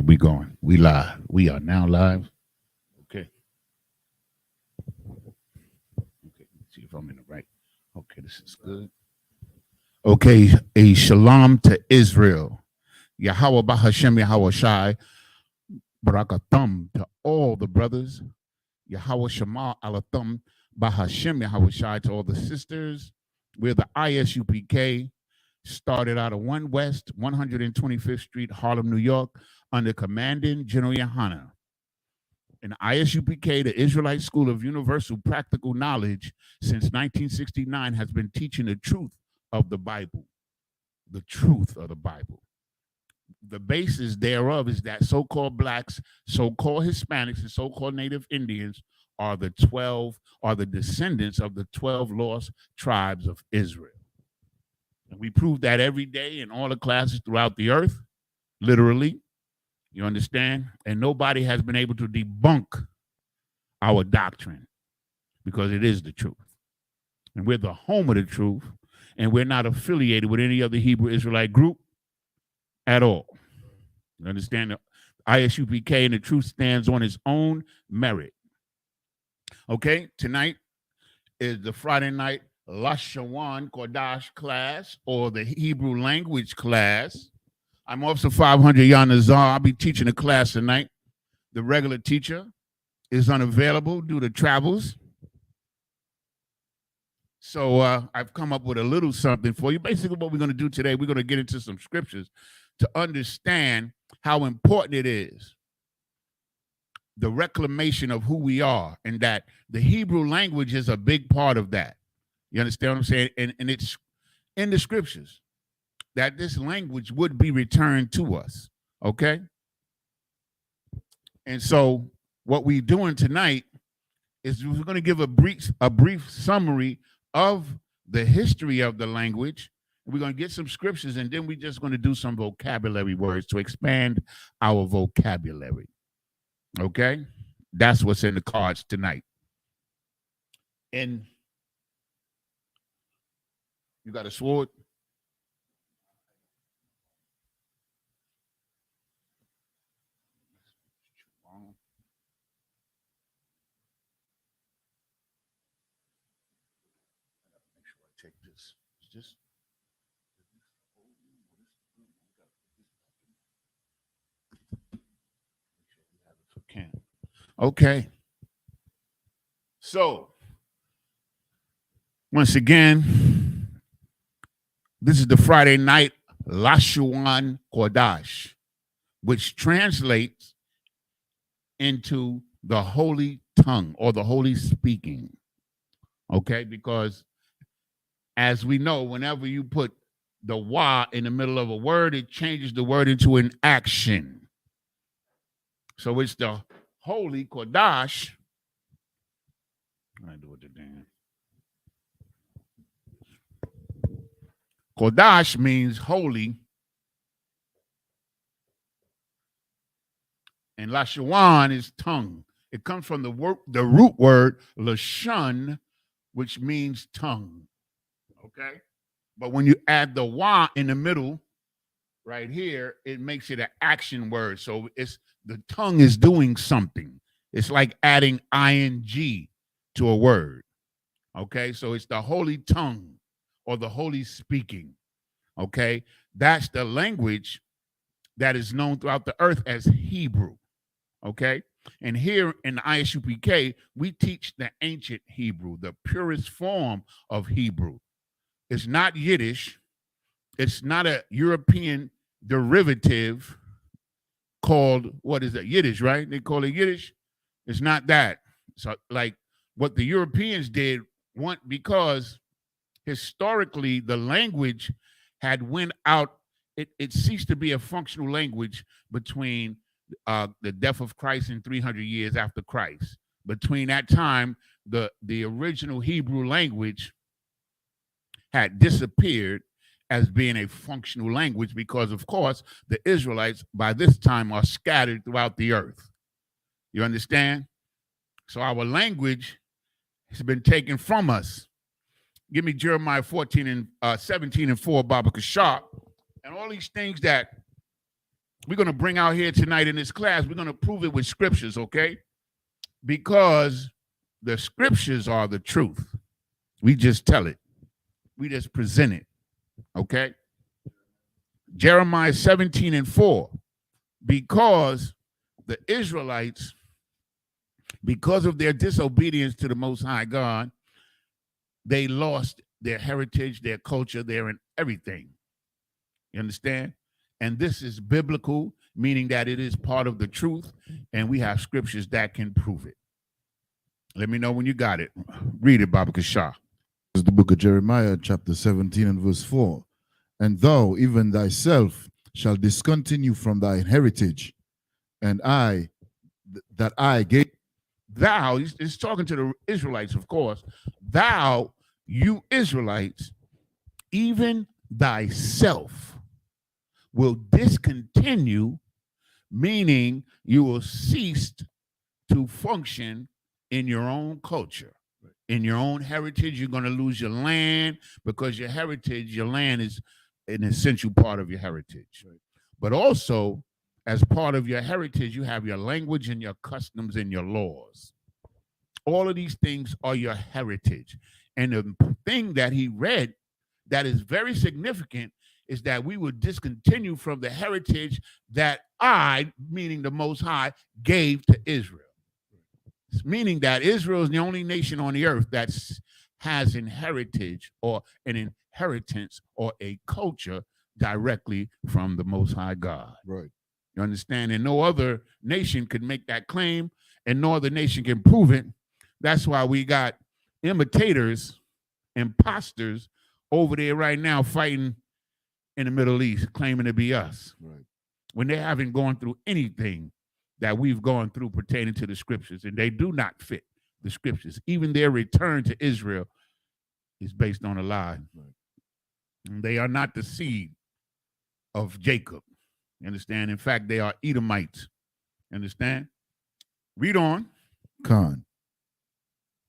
we going. We live. We are now live. Okay. Okay. Let's see if I'm in the right. Okay, this is good. Okay, a shalom to Israel. Yahweh Bahashem Yahweh Shai. Barakathum to all the brothers. Yahweh Shema Alathum Bahashem Yahweh Shai to all the sisters. We're the ISUPK. Started out of 1 West, 125th Street, Harlem, New York, under Commanding General Yohana. And ISUPK, the Israelite School of Universal Practical Knowledge, since 1969 has been teaching the truth of the Bible. The truth of the Bible. The basis thereof is that so-called blacks, so-called Hispanics, and so-called Native Indians are the descendants of the 12 lost tribes of Israel. And we prove that every day in all the classes throughout the earth, literally, you understand? And nobody has been able to debunk our doctrine because it is the truth. And we're the home of the truth, and we're not affiliated with any other Hebrew Israelite group at all. You understand? The ISUPK and the truth stands on its own merit. Okay, tonight is the Friday night Lashawan Qadash class, or the Hebrew language class. I'm Officer 500 Yan Nazar. I'll be teaching a class tonight. The regular teacher is unavailable due to travels. So I've come up with a little something for you. Basically, what we're going to do today, we're going to get into some scriptures to understand how important it is, the reclamation of who we are, and that the Hebrew language is a big part of that. You understand what I'm saying? And it's in the scriptures that this language would be returned to us, okay? And so what we're doing tonight is we're going to give a brief summary of the history of the language. We're going to get some scriptures, and then we're just going to do some vocabulary words to expand our vocabulary, okay? That's what's in the cards tonight. And you got a sword? Make sure I take this. Just okay. So once again, this is the Friday night Lashawan Qadash, which translates into the holy tongue or the holy speaking. Okay, because as we know, whenever you put the wa in the middle of a word, it changes the word into an action. So it's the holy Qadash. I do it again. Qadash means holy, and Lashawan is tongue. It comes from the root word lashon, which means tongue. Okay, but when you add the wa in the middle, right here, it makes it an action word. So it's the tongue is doing something. It's like adding ing to a word. Okay, so it's the holy tongue or the holy speaking. Okay, that's the language that is known throughout the earth as Hebrew. Okay, and here in the ISUPK, we teach the ancient Hebrew, the purest form of Hebrew. It's not Yiddish. It's not a European derivative called, what is it, Yiddish, right? They call it Yiddish. It's not that. So like what the Europeans did, because historically the language had went out, it ceased to be a functional language between the death of Christ and 300 years after Christ. Between that time, the original Hebrew language had disappeared as being a functional language because, of course, the Israelites by this time are scattered throughout the earth. You understand? So our language has been taken from us. Give me Jeremiah 14 and 17 and 4, Baba Kashar. And all these things that we're going to bring out here tonight in this class, we're going to prove it with scriptures, okay? Because the scriptures are the truth. We just tell it. We just present it, okay? Jeremiah 17:4. Because the Israelites, because of their disobedience to the Most High God, they lost their heritage, their culture, their everything. You understand? And this is biblical, meaning that it is part of the truth, and we have scriptures that can prove it. Let me know when you got it. Read it, Baba Kashah. This is the book of Jeremiah, chapter 17 and verse 4. And thou, even thyself, shall discontinue from thy heritage, and I, that I gave. Thou, he's talking to the Israelites, of course. Thou, you Israelites, even thyself will discontinue, meaning you will cease to function in your own culture, in your own heritage. You're going to lose your land because your heritage, your land is an essential part of your heritage. But also, as part of your heritage, you have your language and your customs and your laws. All of these things are your heritage. And the thing that he read that is very significant is that we would discontinue from the heritage that I, meaning the Most High, gave to Israel. It's meaning that Israel is the only nation on the earth that has an heritage or an inheritance or a culture directly from the Most High God. Right. You understand? And no other nation could make that claim, and no other nation can prove it. That's why we got imitators, imposters over there right now fighting in the Middle East, claiming to be us. Right. When they haven't gone through anything that we've gone through pertaining to the scriptures, and they do not fit the scriptures. Even their return to Israel is based on a lie. Right. They are not the seed of Jacob. You understand? In fact, they are Edomites. You understand? Read on. Khan.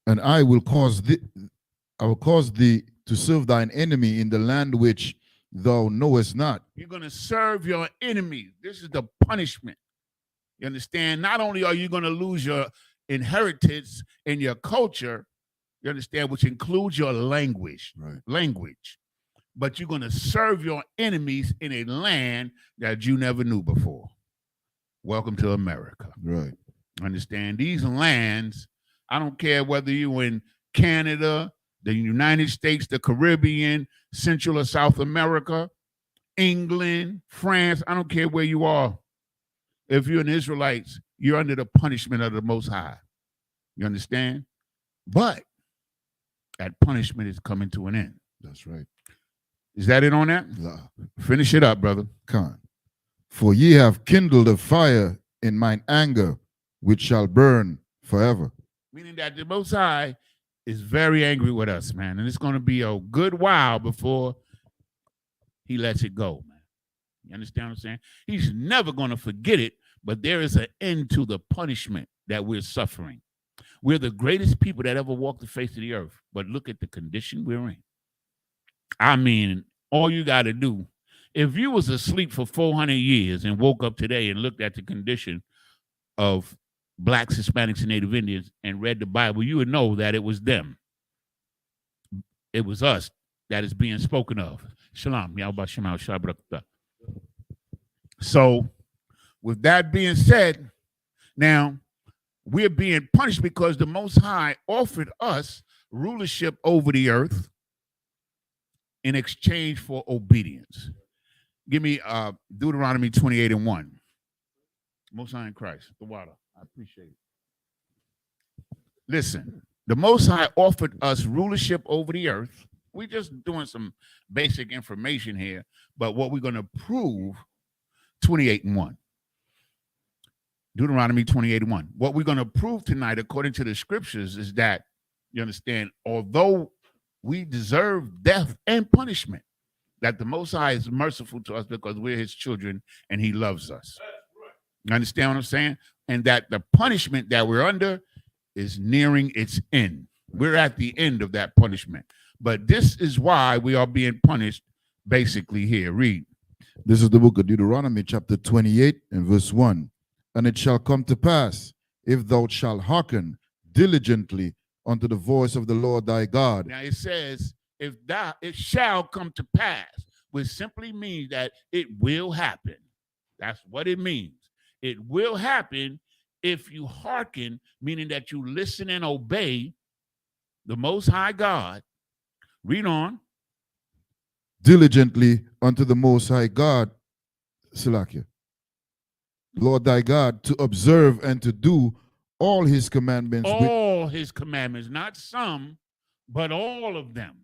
And I will cause thee to serve thine enemy in the land which thou knowest not. You're going to serve your enemy. This is the punishment. You understand? Not only are you going to lose your inheritance and your culture, you understand, which includes your language, right. Language, but you're going to serve your enemies in a land that you never knew before. Welcome to America. Right. Understand? These lands, I don't care whether you're in Canada, the United States, the Caribbean, Central or South America, England, France, I don't care where you are. If you're an Israelite, you're under the punishment of the Most High. You understand? But that punishment is coming to an end. That's right. Is that it on that? Finish it up, brother. Khan. For ye have kindled a fire in mine anger, which shall burn forever. Meaning that the Most High is very angry with us, man. And it's going to be a good while before he lets it go, man. You understand what I'm saying? He's never going to forget it, but there is an end to the punishment that we're suffering. We're the greatest people that ever walked the face of the earth, but look at the condition we're in. I mean, all you got to do, if you was asleep for 400 years and woke up today and looked at the condition of Blacks, Hispanics, and Native Indians and read the Bible, you would know that it was them. It was us that is being spoken of. Shalom. So, with that being said, now we're being punished because the Most High offered us rulership over the earth in exchange for obedience. Give me Deuteronomy 28:1. Most High in Christ, the water. I appreciate it. Listen, the Most High offered us rulership over the earth. We're just doing some basic information here, but what we're going to prove, 28:1. Deuteronomy 28:1. What we're going to prove tonight, according to the scriptures, is that, you understand, although we deserve death and punishment, that the Most High is merciful to us because we're his children and he loves us. You understand what I'm saying? And that the punishment that we're under is nearing its end. We're at the end of that punishment. But this is why we are being punished basically here. Read. This is the book of Deuteronomy, chapter 28, and verse 1. And it shall come to pass, if thou shalt hearken diligently unto the voice of the Lord thy God. Now it says, if thou, it shall come to pass, which simply means that it will happen. That's what it means. It will happen if you hearken, meaning that you listen and obey the Most High God. Read on. Diligently unto the Most High God, Salakia, Lord thy God, to observe and to do all his commandments. All his commandments, not some, but all of them.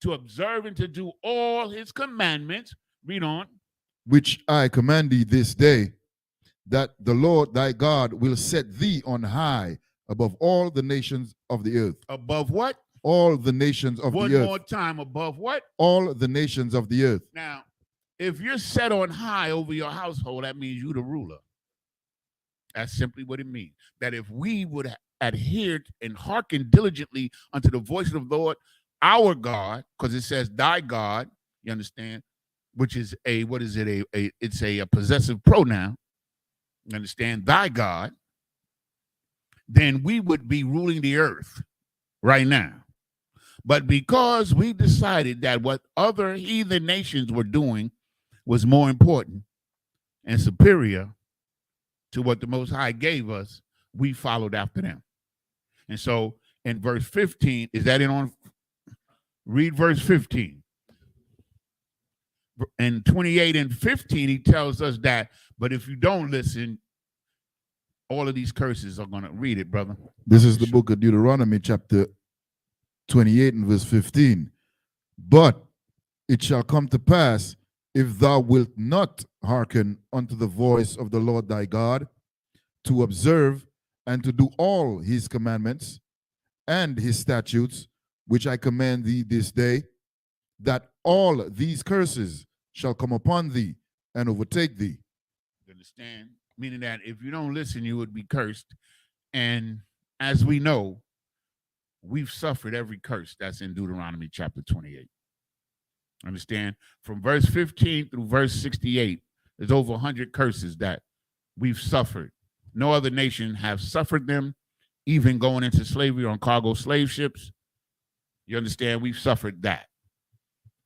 To observe and to do all his commandments. Read on. Which I command thee this day, that the Lord thy God will set thee on high above all the nations of the earth. Above what? All the nations of the earth. One more time, above what? All the nations of the earth. Now, if you're set on high over your household, that means you're the ruler. That's simply what it means. That if we would adhere and hearken diligently unto the voice of the Lord, our God, because it says thy God, you understand, which is what is it? It's a possessive pronoun. You understand, thy God, then we would be ruling the earth right now. But because we decided that what other heathen nations were doing was more important and superior to what the Most High gave us, we followed after them. And so in verse 15, is that it on? Read verse 15. In 28 and 15, he tells us that, but if you don't listen, all of these curses are going to read it, brother. This is the book of Deuteronomy, chapter 28 and verse 15. But it shall come to pass, if thou wilt not hearken unto the voice of the Lord thy God, to observe and to do all his commandments and his statutes, which I command thee this day, that all these curses shall come upon thee and overtake thee. You understand? Meaning that if you don't listen, you would be cursed. And as we know, we've suffered every curse that's in Deuteronomy chapter 28. Understand? From verse 15 through verse 68, there's over 100 curses that we've suffered. No other nation have suffered them, even going into slavery on cargo slave ships. You understand? We've suffered that.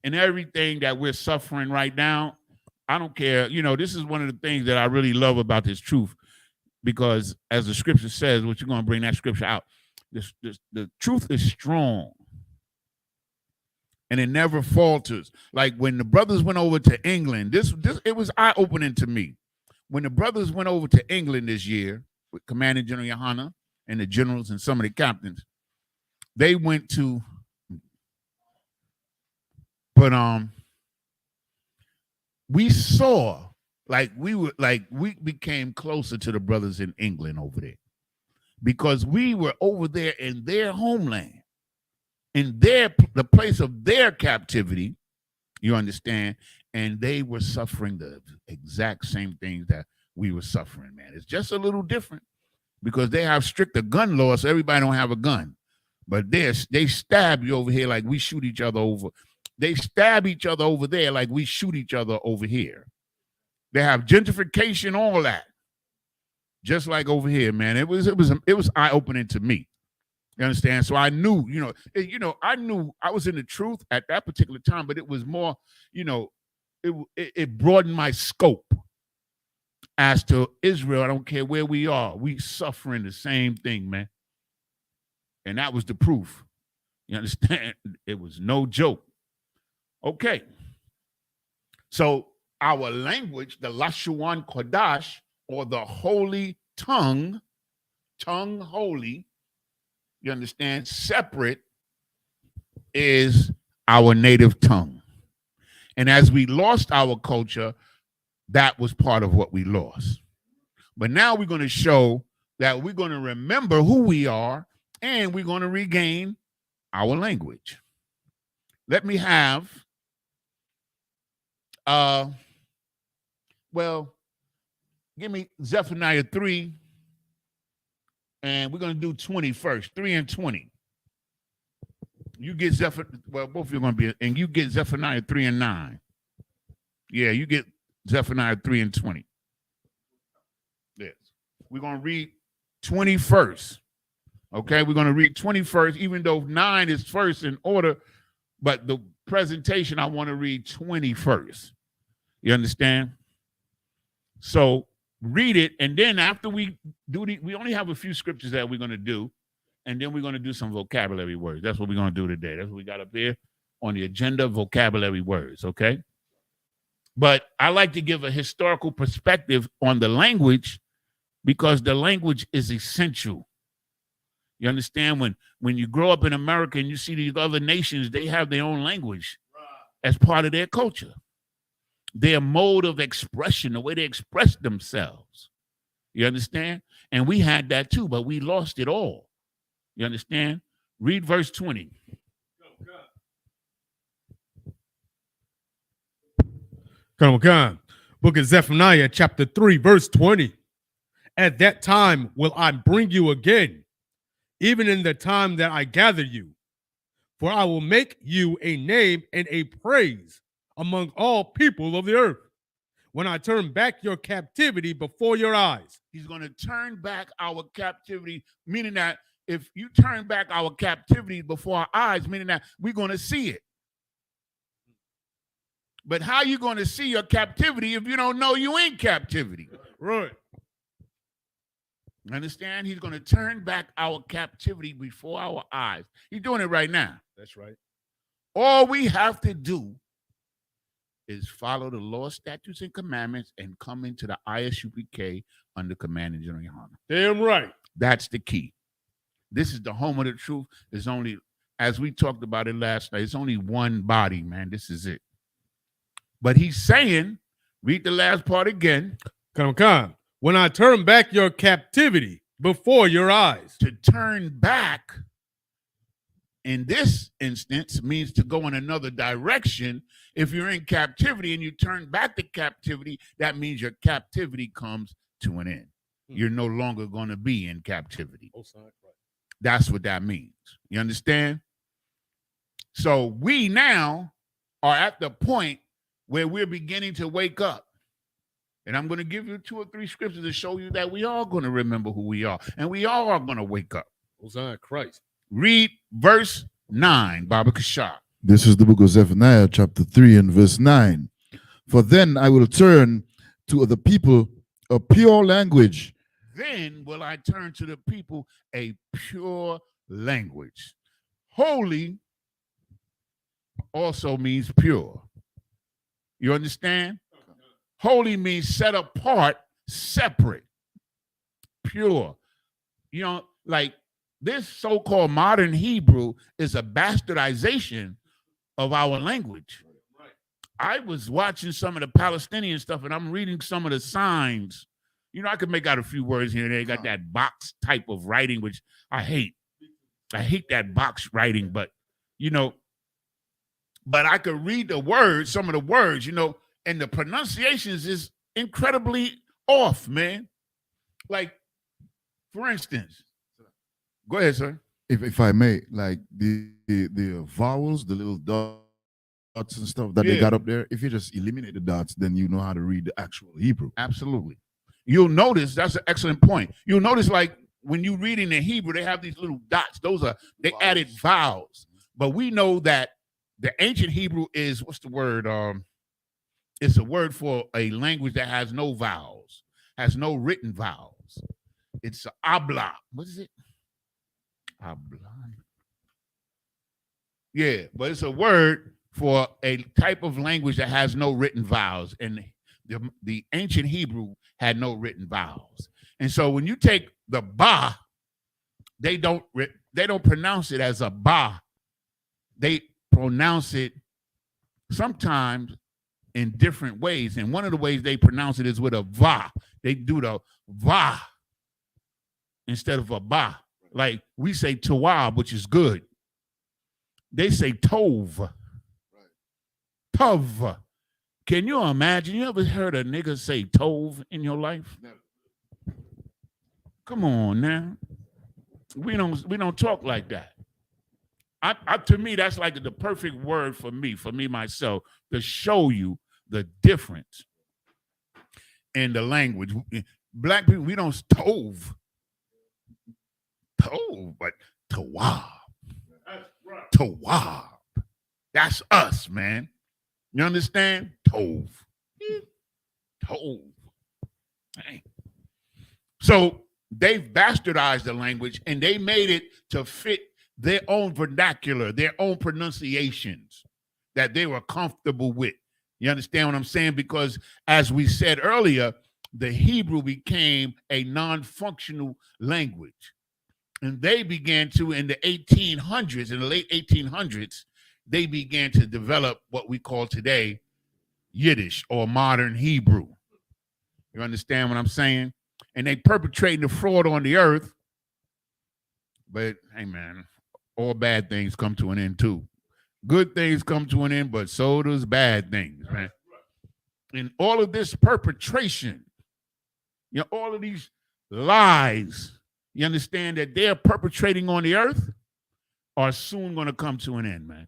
And everything that we're suffering right now, I don't care. You know, this is one of the things that I really love about this truth, because as the scripture says, what you're going to bring that scripture out, the truth is strong and it never falters. Like when the brothers went over to England, it was eye-opening to me. When the brothers went over to England this year with Commanding General Yohana and the generals and some of the captains, they went to, but we saw, we became closer to the brothers in England over there, because we were over there in their homeland, in the place of their captivity, you understand, and they were suffering the exact same things that we were suffering, man. It's just a little different because they have stricter gun laws, so everybody don't have a gun. But they stab you over here like we shoot each other over. They stab each other over there like we shoot each other over here. They have gentrification, all that. Just like over here, man. It was eye-opening to me. You understand? So I knew, I knew I was in the truth at that particular time, but it was more, it broadened my scope as to Israel. I don't care where we are. We suffering the same thing, man. And that was the proof. You understand? It was no joke. Okay. So our language, the Lashawan Qadash, or the holy tongue holy, you understand, separate, is our native tongue. And as we lost our culture, that was part of what we lost. But now we're going to show that we're going to remember who we are, and we're going to regain our language. Let me have, give me Zephaniah 3, and we're going to do 20 first, 3 and 20. You get both of you are going to be, and you get Zephaniah 3 and 9. Yeah, you get Zephaniah 3 and 20. Yes. We're going to read 21st. Okay, we're going to read 21st, even though 9 is first in order, but the presentation, I want to read 21st. You understand? So read it, and then after we do we only have a few scriptures that we're going to do, and then we're going to do some vocabulary words. That's what we're going to do today. That's what we got up here on the agenda, vocabulary words, okay? But I like to give a historical perspective on the language because the language is essential. You understand? When you grow up in America and you see these other nations, they have their own language as part of their culture, their mode of expression, the way they express themselves. You understand? And we had that too, but we lost it all. You understand? Read verse 20. Come. Book of Zephaniah, chapter 3, verse 20. At that time will I bring you again, even in the time that I gather you. For I will make you a name and a praise among all people of the earth, when I turn back your captivity before your eyes. He's going to turn back our captivity, meaning that if you turn back our captivity before our eyes, meaning that we're going to see it. But how are you going to see your captivity if you don't know you in captivity? Right. Understand? He's going to turn back our captivity before our eyes. He's doing it right now. That's right. All we have to do is follow the law, statutes, and commandments and come into the Isupk under command and general honor. Damn right. That's the key. This is the home of the truth. There's only, as we talked about it last night, it's only one body, man. This is it. But he's saying, read the last part again. Come. When I turn back your captivity before your eyes. To turn back in this instance means to go in another direction. If you're in captivity and you turn back to captivity, that means your captivity comes to an end. You're no longer going to be in captivity. That's what that means. You understand? So we now are at the point where we're beginning to wake up. And I'm going to give you 2 or 3 scriptures to show you that we are going to remember who we are. And we all are going to wake up. Hosanna Christ. Read verse 9, Baba Kashah. This is the book of Zephaniah, chapter 3 and verse 9. For then I will turn to the people a pure language. Then will I turn to the people a pure language. Holy also means pure. You understand? Holy means set apart, separate, pure. You know, like this so-called modern Hebrew is a bastardization of our language. I was watching some of the Palestinian stuff and I'm reading some of the signs. You know, I could make out a few words here and there. They got that box type of writing, which I hate. I hate that box writing, but, you know, but I could read the words, some of the words, you know, and the pronunciations is incredibly off, man. Like, for instance, go ahead, sir. If I may, like the vowels, the little dots and stuff that they got up there, if you just eliminate the dots, then you know how to read the actual Hebrew. Absolutely. You'll notice, that's an excellent point. You'll notice, like, when you read in the Hebrew, they have these little dots. Those are, they added vowels. But we know that the ancient Hebrew is, what's the word? It's a word for a language that has no vowels, has no written vowels. It's abla. What is it? Abla. Yeah, but it's a word for a type of language that has no written vowels. And the ancient Hebrew had no written vowels. And so when you take the ba, they don't pronounce it as a ba. They pronounce it sometimes in different ways. And one of the ways they pronounce it is with a va. They do the va instead of a ba. Like we say tawab, which is good. They say tov. Tov. Can you imagine? You ever heard a nigga say tov in your life? Come on now. We don't talk like that. To me, that's like the perfect word for me myself, to show you the difference in the language. Black people, we don't tove, but tawab. Tawab. That's us, man. You understand? Tove. Tove. Dang. So they've bastardized the language and they made it to fit their own vernacular, their own pronunciations that they were comfortable with. You understand what I'm saying? Because as we said earlier, the Hebrew became a non-functional language. And they began to, in the 1800s, in the late 1800s, they began to develop what we call today Yiddish or modern Hebrew. You understand what I'm saying? And they perpetrating the fraud on the earth. But, hey, man, all bad things come to an end, too. Good things come to an end, but so does bad things, man. And all of this perpetration, you know, all of these lies, you understand that they're perpetrating on the earth are soon going to come to an end, man.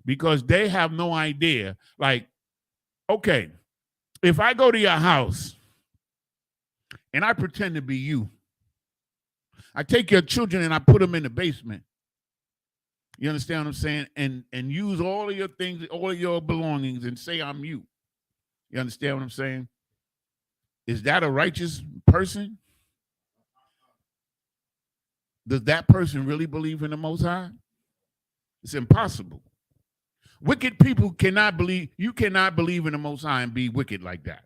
Because they have no idea. Like, okay, if I go to your house and I pretend to be you, I take your children and I put them in the basement. You understand what I'm saying? And use all of your things, all of your belongings and say I'm you. You understand what I'm saying? Is that a righteous person? Does that person really believe in the Most High? It's impossible. Wicked people cannot believe, you cannot believe in the Most High and be wicked like that.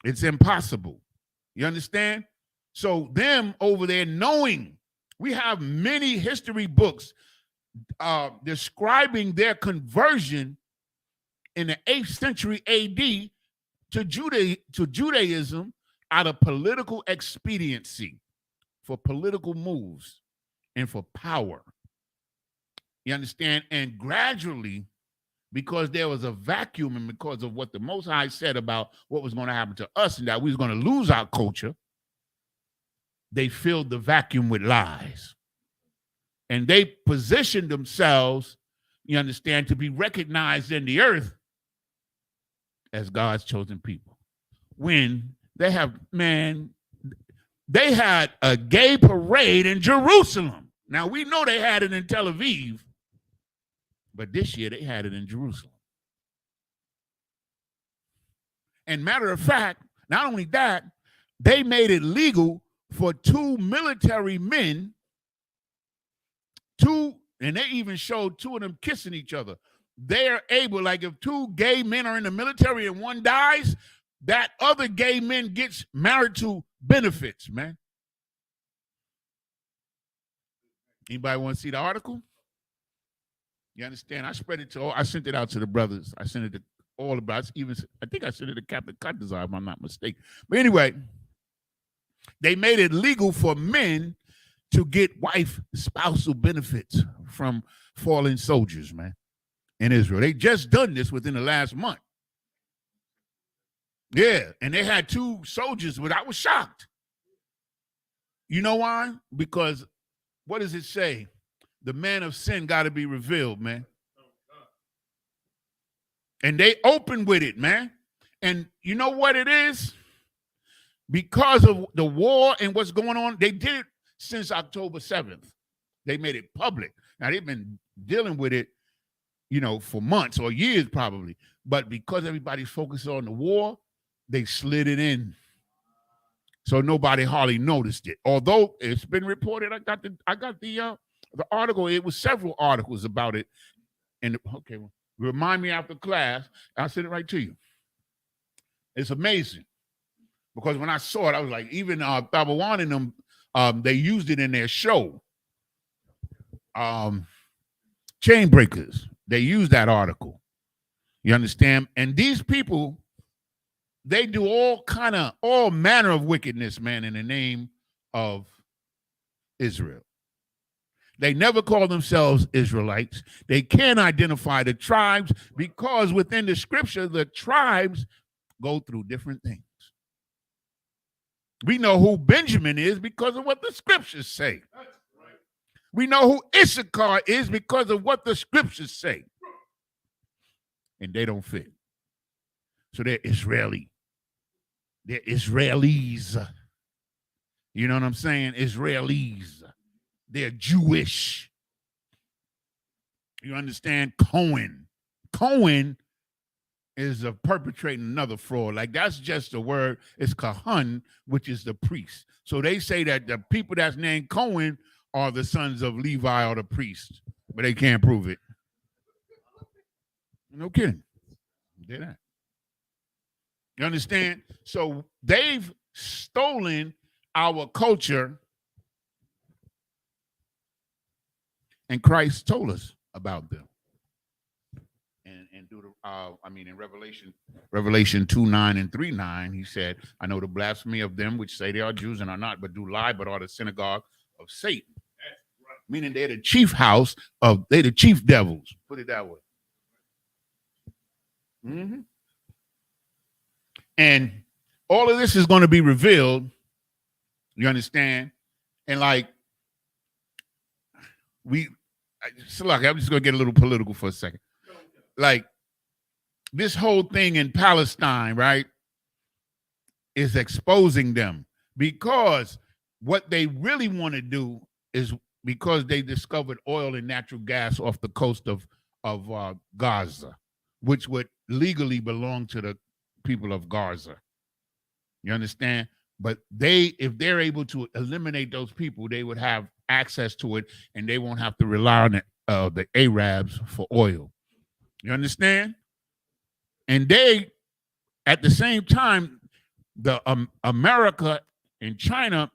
It's impossible. You understand? So them over there knowing, we have many history books describing their conversion in the 8th century AD to Judaism out of political expediency, for political moves and for power. You understand? And gradually, because there was a vacuum and because of what the Most High said about what was going to happen to us and that we was going to lose our culture, they filled the vacuum with lies. And they positioned themselves, you understand, to be recognized in the earth as God's chosen people. When they have, man, they had a gay parade in Jerusalem. Now, we know they had it in Tel Aviv, but this year they had it in Jerusalem. And matter of fact, not only that, they made it legal for 2 military men, and they even showed 2 of them kissing each other. They're able, like if 2 gay men are in the military and one dies, that other gay man gets married to benefits, man. Anybody want to see the article? You understand? I spread it to all, I sent it out to the brothers. I sent it to all the brothers. I think I sent it to Captain Qadash, if I'm not mistaken. But anyway, they made it legal for men to get wife spousal benefits from fallen soldiers, man, in Israel. They just done this within the last month. Yeah, and they had 2 soldiers, but I was shocked. You know why? Because what does it say? The man of sin got to be revealed, man. And they open with it, man. And you know what it is? Because of the war and what's going on, they did it since October 7th. They made it public. Now, they've been dealing with it, you know, for months or years probably. But because everybody's focused on the war, they slid it in. So nobody hardly noticed it. Although it's been reported, I got the article. It was several articles about it. And okay, remind me after class. I'll send it right to you. It's amazing. Because when I saw it, I was like, even Babawan and them, they used it in their show. Chain Breakers. They used that article. You understand? And these people, they do all manner of wickedness, man, in the name of Israel. They never call themselves Israelites. They can't identify the tribes because within the scripture, the tribes go through different things. We know who Benjamin is because of what the scriptures say. We know who Issachar is because of what the scriptures say. And they don't fit. So they're Israeli. They're Israelis. You know what I'm saying? Israelis. They're Jewish. You understand? Cohen is perpetrating another fraud. Like, that's just a word. It's Kahan, which is the priest. So they say that the people that's named Cohen are the sons of Levi or the priest, but they can't prove it. No kidding. They're not. You understand? So they've stolen our culture, and Christ told us about them. In Revelation 2:9 and 3:9, he said, I know the blasphemy of them which say they are Jews and are not, but do lie, but are the synagogue of Satan. Meaning they're the chief they're the chief devils. Put it that way. Mm-hmm. And all of this is going to be revealed. You understand? And like, I'm just going to get a little political for a second. Like, this whole thing in Palestine, right, is exposing them, because what they really want to do is, because they discovered oil and natural gas off the coast of Gaza, which would legally belong to the people of Gaza. You understand? But if they're able to eliminate those people, they would have access to it, and they won't have to rely on the Arabs for oil. You understand? And they, at the same time, the America and China,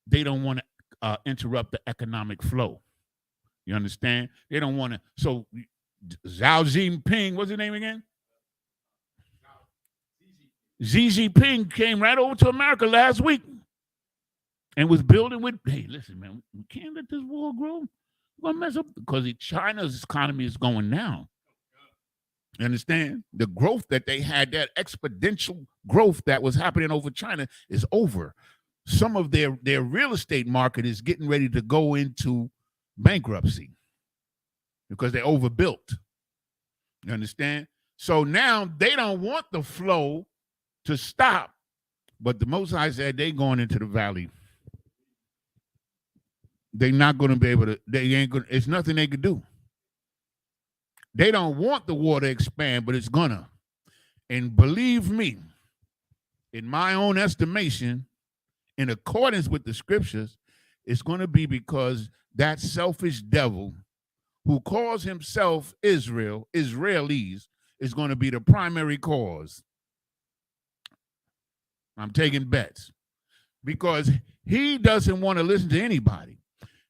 they don't want to interrupt the economic flow. You understand? They don't want to. So Xi Jinping, what's his name again? Xi Jinping came right over to America last week and was building with, hey, listen, man, we can't let this war grow. We're going to mess up, because China's economy is going down. You understand? The growth that they had, that exponential growth that was happening over China, is over. Some of their real estate market is getting ready to go into bankruptcy because they're overbuilt. You understand? So now they don't want the flow to stop, but the Most High said they're going into the valley. They're not going to be able to, it's nothing they could do. They don't want the war to expand, but it's gonna. And believe me, in my own estimation, in accordance with the scriptures, it's going to be because that selfish devil who calls himself Israelis, is going to be the primary cause. I'm taking bets, because he doesn't want to listen to anybody.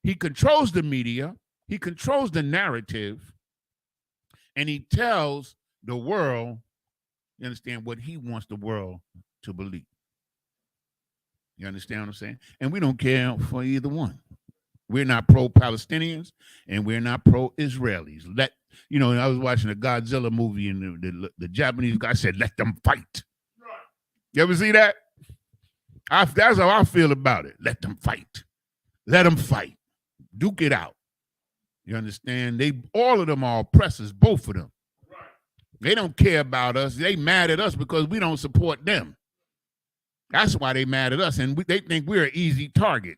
He controls the media, he controls the narrative, and he tells the world, you understand, what he wants the world to believe. You understand what I'm saying? And we don't care for either one. We're not pro-Palestinians, and we're not pro-Israelis. I was watching a Godzilla movie, and the Japanese guy said, let them fight. You ever see that? That's how I feel about it. Let them fight. Let them fight. Duke it out. You understand? All of them are oppressors, both of them. They don't care about us. They mad at us because we don't support them. That's why they mad at us, and they think we're an easy target.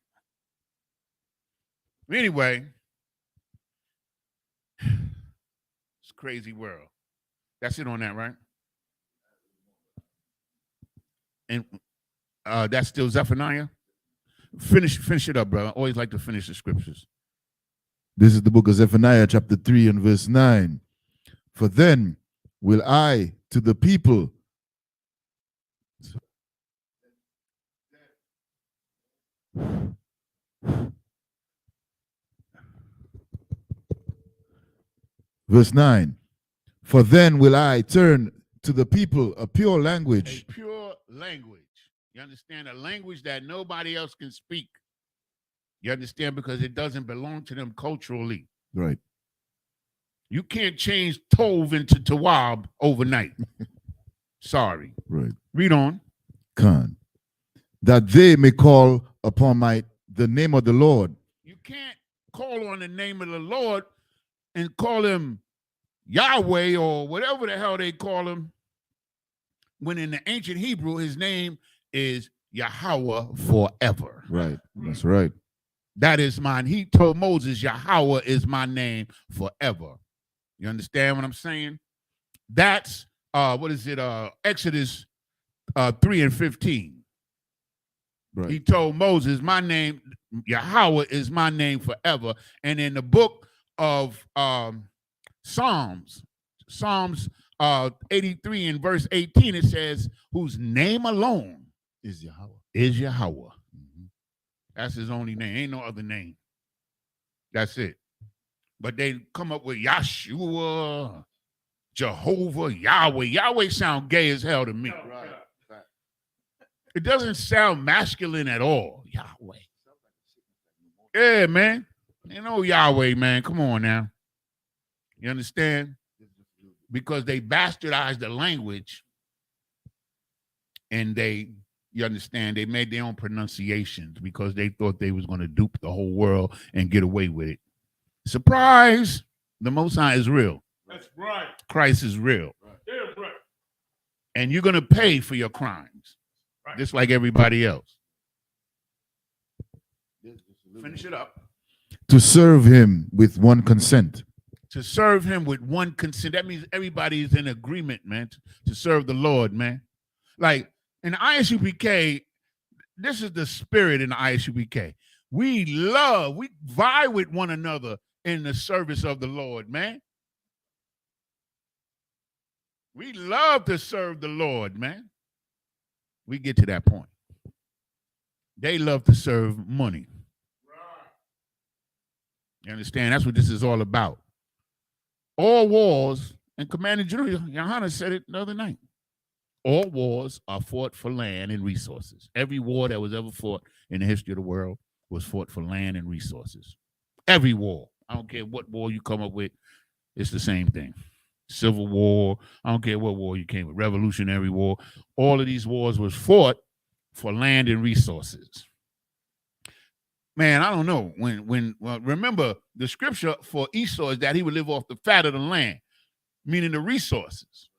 Anyway, it's a crazy world. That's it on that, right? And that's still Zephaniah. Finish it up, brother. I always like to finish the scriptures. This is the book of Zephaniah, chapter 3 and verse 9. For then will I to the people. Verse 9. For then will I turn to the people a pure language. A pure language. You understand? A language that nobody else can speak. You understand? Because it doesn't belong to them culturally. Right. You can't change Tov into Tawab overnight. Sorry. Right. Read on. Khan. That they may call upon the name of the Lord. You can't call on the name of the Lord and call him Yahweh, or whatever the hell they call him, when in the ancient Hebrew, his name is Yahweh forever. Right. That's right. That is mine. He told Moses, Yahweh is my name forever. You understand what I'm saying? That's what is it? Exodus 3:15. Right. He told Moses, my name, Yahweh is my name forever. And in the book of Psalms 83 and verse 18, it says, whose name alone Is Yahweh. is Yahweh. That's his only name. Ain't no other name. That's it. But they come up with Yahshua, Jehovah, Yahweh. Yahweh sound gay as hell to me. Right. It doesn't sound masculine at all. Yahweh. Yeah, man. Ain't no Yahweh, man. Come on now. You understand? Because they bastardized the language and you understand, they made their own pronunciations because they thought they was going to dupe the whole world and get away with it. Surprise! The Most High is real. That's right. Christ is real. Yeah, right. And you're going to pay for your crimes, Right. just like everybody else. Finish it up. To serve him with one consent. To serve him with one consent. That means everybody's in agreement, man, to serve the Lord, man. Like in the ISUPK, this is the spirit in the ISUPK. We vie with one another in the service of the Lord, man. We love to serve the Lord, man. We get to that point. They love to serve money. You understand? That's what this is all about. All wars, and Commander General Yohana said it the other night, all wars are fought for land and resources. Every war that was ever fought in the history of the world was fought for land and resources. Every war. I don't care what war you come up with, it's the same thing. Civil War, I don't care what war you came with, Revolutionary War. All of these wars was fought for land and resources. Man, I don't know. Well, remember, the scripture for Esau is that he would live off the fat of the land, meaning the resources.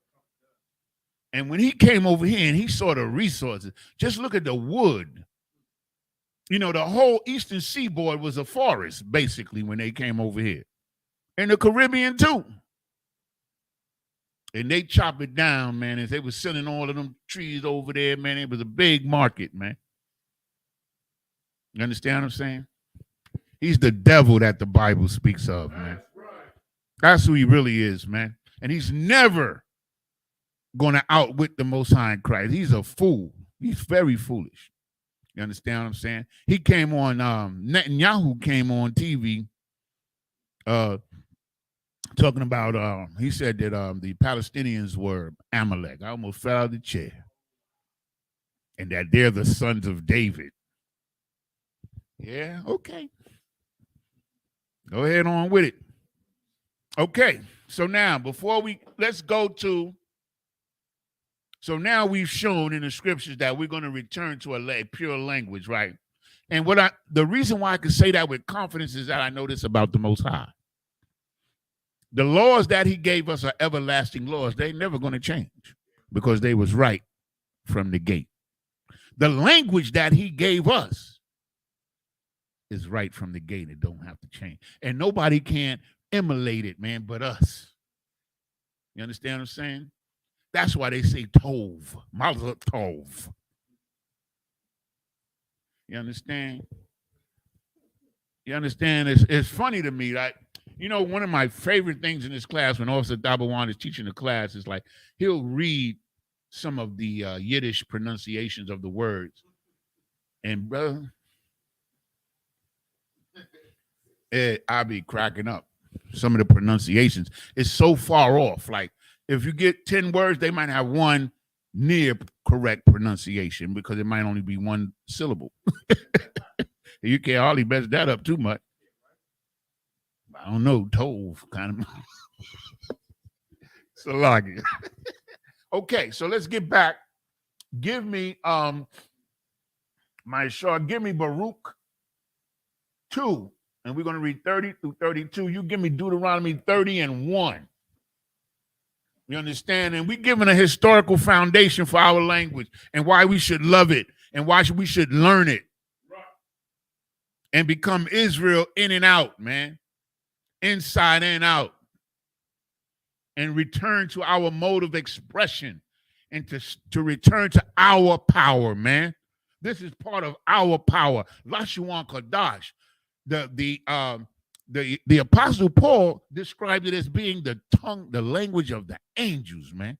And when he came over here and he saw the resources, just look at the wood. You know, the whole eastern seaboard was a forest, basically, when they came over here. And the Caribbean, too. And they chopped it down, man, as they were selling all of them trees over there, man. It was a big market, man. You understand what I'm saying? He's the devil that the Bible speaks of, man. That's who he really is, man. And he's never going to outwit the Most High in Christ. He's a fool. He's very foolish. You understand what I'm saying? He came on, Netanyahu came on TV talking about, he said that the Palestinians were Amalek. I almost fell out of the chair. And that they're the sons of David. Yeah, okay. Go ahead on with it. Okay, so now so now we've shown in the scriptures that we're going to return to a pure language, right? And the reason why I can say that with confidence is that I know this about the Most High. The laws that he gave us are everlasting laws. They're never going to change because they was right from the gate. The language that he gave us is right from the gate. It don't have to change. And nobody can emulate it, man, but us. You understand what I'm saying? That's why they say tov, mazel tov. You understand? You understand? It's funny to me. Like, you know, one of my favorite things in this class when Officer Dabawan is teaching the class is like he'll read some of the Yiddish pronunciations of the words. And brother, I'll be cracking up. Some of the pronunciations is so far off. Like if you get 10 words, they might have one near correct pronunciation because it might only be one syllable. You can't hardly mess that up too much. I don't know, tove kind of. So like it. Okay, so let's get back. Give me give me Baruch 2. And we're going to read 30 through 32. You give me Deuteronomy 30 and 1. You understand? And we're giving a historical foundation for our language and why we should love it and why we should learn it. Right. And become Israel in and out, man. Inside and out. And return to our mode of expression and to return to our power, man. This is part of our power. Lashawan Qadash. The Apostle Paul described it as being the tongue, the language of the angels, man.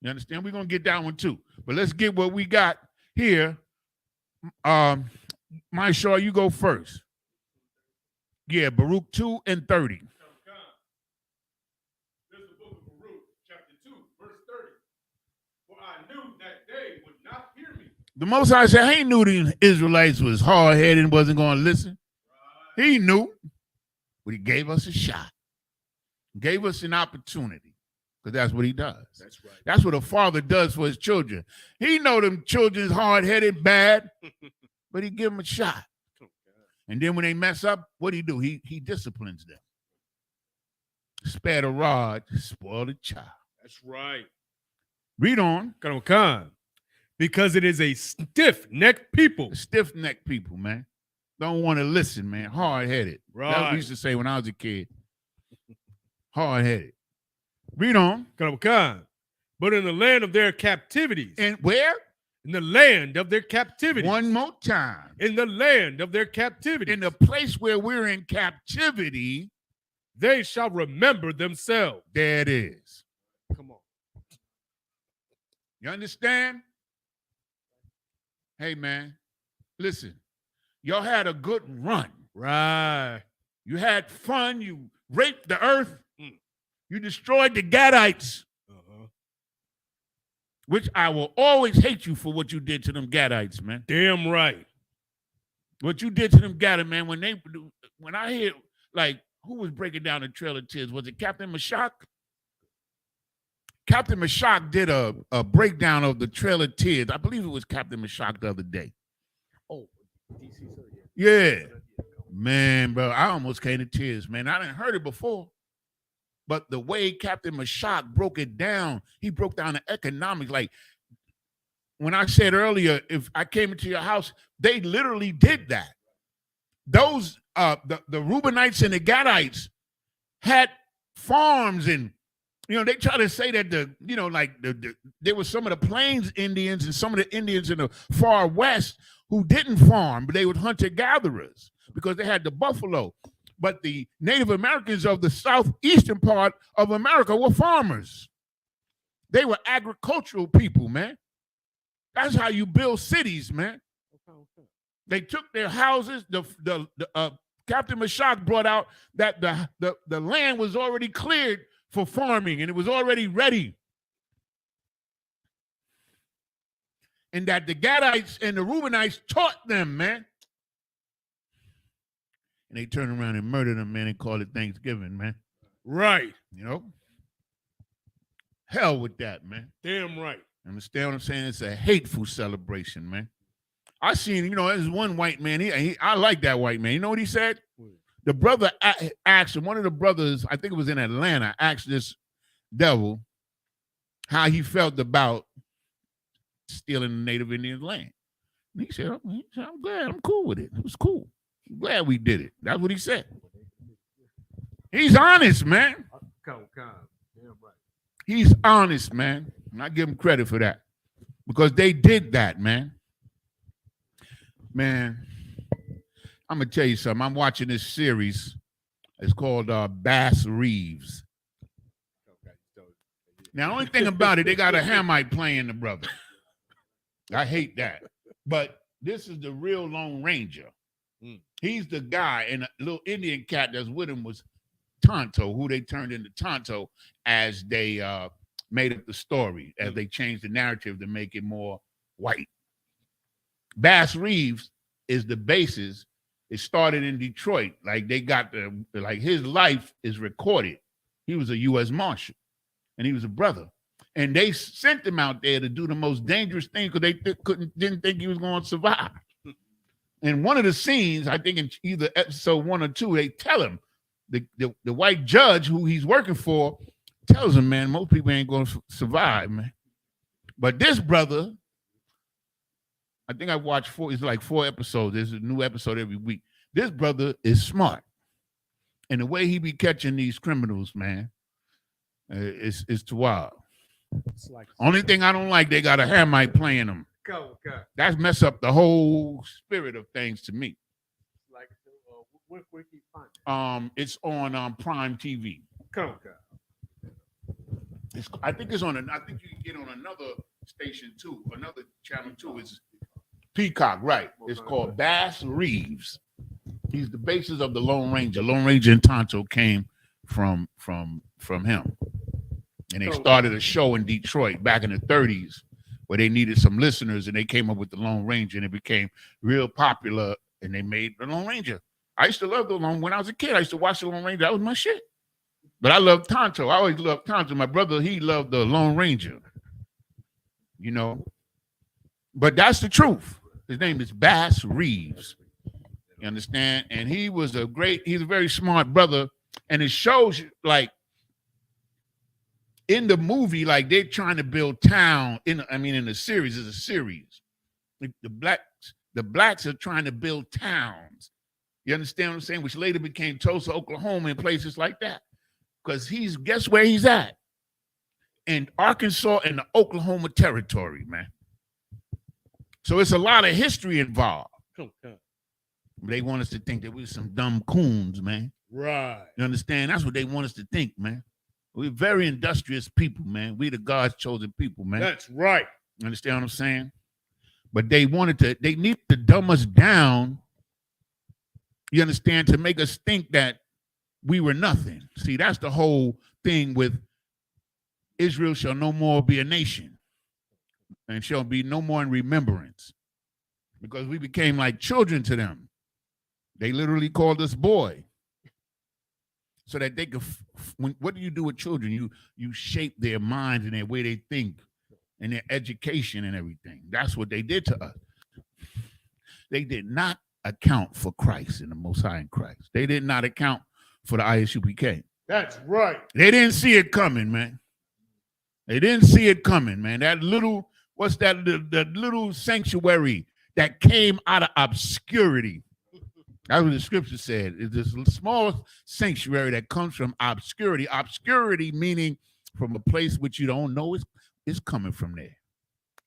You understand? We're going to get that one too. But let's get what we got here. My Shaw, you go first. Yeah, Baruch 2 and 30. This is the book of Baruch, chapter 2, verse 30. For I knew that they would not hear me. The Most High said, he knew the Israelites was hard-headed and wasn't going to listen. Right. He knew, but he gave us a shot. Gave us an opportunity, because that's what he does. That's right. That's what a father does for his children. He know them children's hard-headed, bad, but he give them a shot. And then when they mess up, what do? He disciplines them. Spare the rod, spoil the child. That's right. Read on. Because it is a stiff-necked people. Stiff-necked people, man. Don't want to listen, man. Hard-headed. Right. That's what we used to say when I was a kid. Hard-headed. Read on. But in the land of their captivities. And where? In the land of their captivity. One more time. In the land of their captivity. In the place where we're in captivity. They shall remember themselves. There it is. Come on. You understand? Hey, man. Listen. Y'all had a good run. Right. You had fun. You raped the earth. You destroyed the Gadites. Which I will always hate you for what you did to them Gadites, man. Damn right. What you did to them Gadites, man, when I hear, like, who was breaking down the Trail of Tears? Was it Captain Meshach? Captain Meshach did a breakdown of the Trail of Tears. I believe it was Captain Meshach the other day. Oh, DC, yeah. Man, bro, I almost came to tears, man. I didn't heard it before. But the way Captain Meshach broke it down, he broke down the economics. Like when I said earlier, if I came into your house, they literally did that. Those the Reubenites and the Gadites had farms, and they try to say that there was some of the Plains Indians and some of the Indians in the far west who didn't farm, but they were hunter-gatherers because they had the buffalo. But the Native Americans of the southeastern part of America were farmers. They were agricultural people, man. That's how you build cities, man. Okay. They took their houses. Captain Meshach brought out that the land was already cleared for farming, and it was already ready. And that the Gadites and the Reubenites taught them, man. And they turned around and murdered them, man, and called it Thanksgiving, man. Right. Hell with that, man. Damn right. Understand what I'm saying? It's a hateful celebration, man. I seen, there's one white man. I like that white man. You know what he said? The brother asked him, one of the brothers, I think it was in Atlanta, asked this devil how he felt about stealing the Native Indians' land. And he said, I'm glad. I'm cool with it. It was cool. I'm glad we did it. That's what he said. He's honest, man. Damn right. He's honest, man. And I give him credit for that. Because they did that, man. Man, I'm going to tell you something. I'm watching this series. It's called Bass Reeves. Now, the only thing about it, they got a Hamite playing the brother. I hate that. But this is the real Lone Ranger. He's the guy, and a little Indian cat that's with him was Tonto, who they turned into Tonto as they made up the story, as they changed the narrative to make it more white. Bass Reeves is the basis. It started in Detroit. Like they got his life is recorded. He was a U.S. Marshal, and he was a brother. And they sent him out there to do the most dangerous thing because they didn't think he was going to survive. In one of the scenes, I think in either episode 1 or 2, they tell him the white judge who he's working for tells him, man, most people ain't going to survive, man. But this brother, I think I watched it's like 4 episodes. There's a new episode every week. This brother is smart. And the way he be catching these criminals, man, is too wild. It's like Only thing I don't like, they got a Hamite playing them. go. That's mess up the whole spirit of things to me. Like where can you find it? It's on Prime TV. Go. I think you can get on another station too. Another channel too. It's Peacock, right? It's called Bass Reeves. He's the basis of the Lone Ranger. Lone Ranger and Tonto came from him, and they started a show in Detroit back in the 30s where they needed some listeners, and they came up with the Lone Ranger, and it became real popular, and they made the Lone Ranger. I used to love the Lone. When I was a kid, I used to watch the Lone Ranger. That was my shit. But I loved Tonto. I always loved Tonto. My brother, he loved the Lone Ranger. You know, but that's the truth. His name is Bass Reeves. You understand? And he's a very smart brother. And it shows like in the movie, like they're trying to build town in the series. It's a series. The blacks are trying to build towns. You understand what I'm saying? Which later became Tulsa, Oklahoma, and places like that. Because guess where he's at? In Arkansas and the Oklahoma territory, man. So it's a lot of history involved. They want us to think that we're some dumb coons, man. Right. You understand? That's what they want us to think, man. We're very industrious people, man. We the God's chosen people, man. That's right. You understand what I'm saying? But they need to dumb us down, you understand, to make us think that we were nothing. See, that's the whole thing with Israel shall no more be a nation and shall be no more in remembrance, because we became like children to them. They literally called us boy, so that they could. What do you do with children? You shape their minds and their way they think and their education and everything. That's what they did to us. They did not account for Christ and the Most High in Christ. They did not account for the ISUPK. That's right. They didn't see it coming, man. They didn't see it coming, man. That little, the little sanctuary that came out of obscurity. That's what the scripture said. It's this small sanctuary that comes from obscurity. Obscurity meaning from a place which you don't know is coming from there.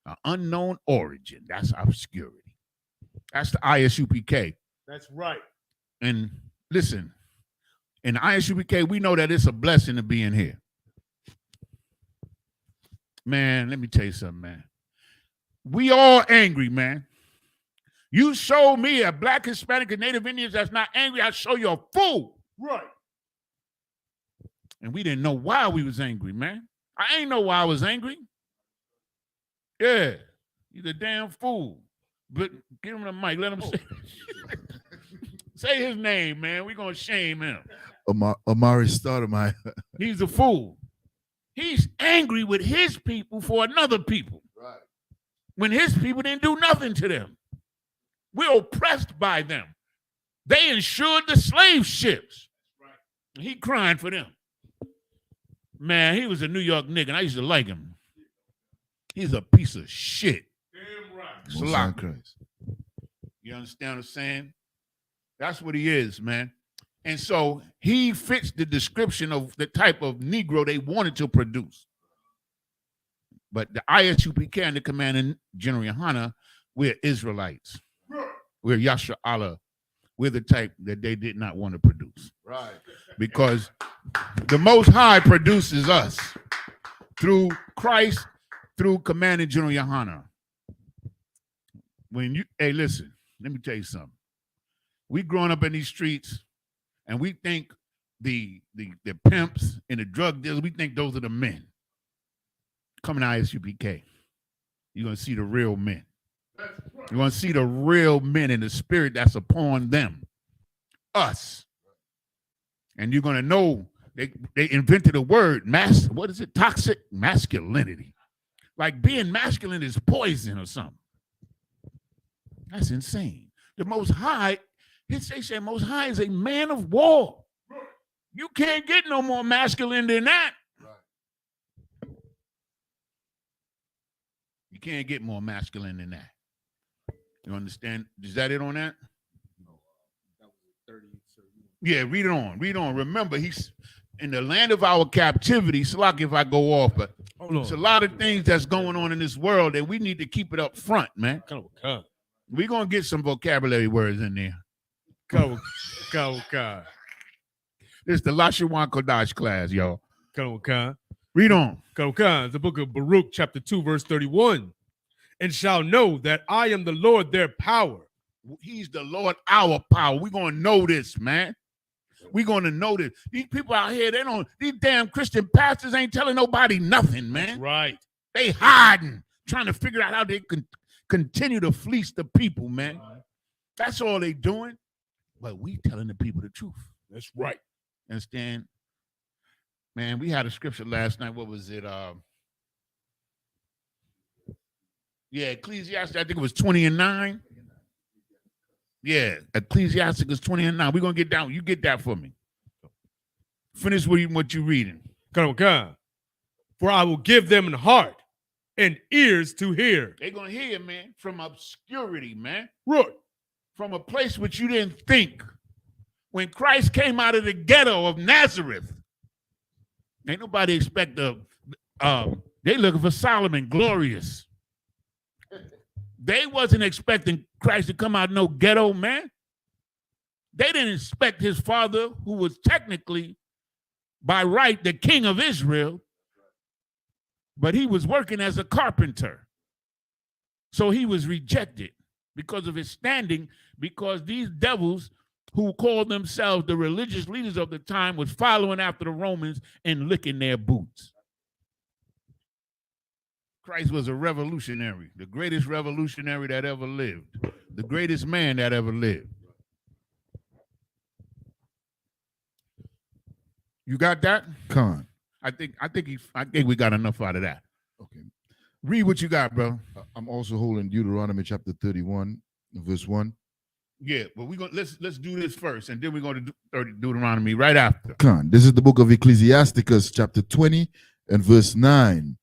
An unknown origin. That's obscurity. That's the ISUPK. That's right. And listen, in the ISUPK, we know that it's a blessing to be in here. Man, let me tell you something, man. We all angry, man. You show me a black, Hispanic, and Native Indians that's not angry, I'll show you a fool. Right. And we didn't know why we was angry, man. I ain't know why I was angry. Yeah, he's a damn fool. But give him the mic. Let him say his name, man. We're going to shame him. Amari Stoudemire. He's a fool. He's angry with his people for another people. Right. When his people didn't do nothing to them. We're oppressed by them. They insured the slave ships. Right. He crying for them. Man, he was a New York nigga, and I used to like him. He's a piece of shit. Damn right. Christ. You understand what I'm saying? That's what he is, man. And so he fits the description of the type of Negro they wanted to produce. But the ISUPK and the Commanding General Yohana, we're Israelites. We're Yasha Allah. We're the type that they did not want to produce. Right. Because the Most High produces us through Christ, through Commanding General Yohana. Hey, listen, let me tell you something. We growing up in these streets, and we think the pimps and the drug dealers, we think those are the men. Coming out of ISUPK, you're going to see the real men. You're going to see the real men in the spirit that's upon them, us. And you're going to know they invented a word, what is it? Toxic masculinity. Like being masculine is poison or something. That's insane. The Most High, they say Most High is a man of war. You can't get no more masculine than that. Right. You can't get more masculine than that. You understand? Is that it on that? Yeah, read it on. Read on. Remember, he's in the land of our captivity. Slack if I go off, but there's a lot of things that's going on in this world that we need to keep it up front, man. We're going to get some vocabulary words in there. This is the Lashawan Qadash class, y'all. Read on. The book of Baruch, chapter 2, verse 31. And shall know that I am the Lord their power. He's the Lord our power. We're going to know this, man. We're going to know this. These people out here, these damn Christian pastors ain't telling nobody nothing, man. That's right. They hiding, trying to figure out how they can continue to fleece the people, man. That's all they doing. But we telling the people the truth. That's right. Understand? Man, we had a scripture last night. What was it? Ecclesiastes, I think it was 20:9. Yeah, Ecclesiastes is 20:9. We're going to get down. You get that for me. Finish what you're reading. For I will give them an heart and ears to hear. They're going to hear, man, from obscurity, man. Right. From a place which you didn't think. When Christ came out of the ghetto of Nazareth, ain't nobody expect they looking for Solomon glorious. They wasn't expecting Christ to come out of no ghetto, man. They didn't expect his father, who was technically, by right, the king of Israel, but he was working as a carpenter. So he was rejected because of his standing, because these devils who called themselves the religious leaders of the time was following after the Romans and licking their boots. Christ was a revolutionary, the greatest revolutionary that ever lived, the greatest man that ever lived. You got that? Khan. I think we got enough out of that. Okay. Read what you got, bro. I'm also holding Deuteronomy chapter 31, verse 1. Yeah, but let's do this first, and then we're going to do Deuteronomy right after. Khan. This is the book of Ecclesiasticus chapter 20 and verse 9.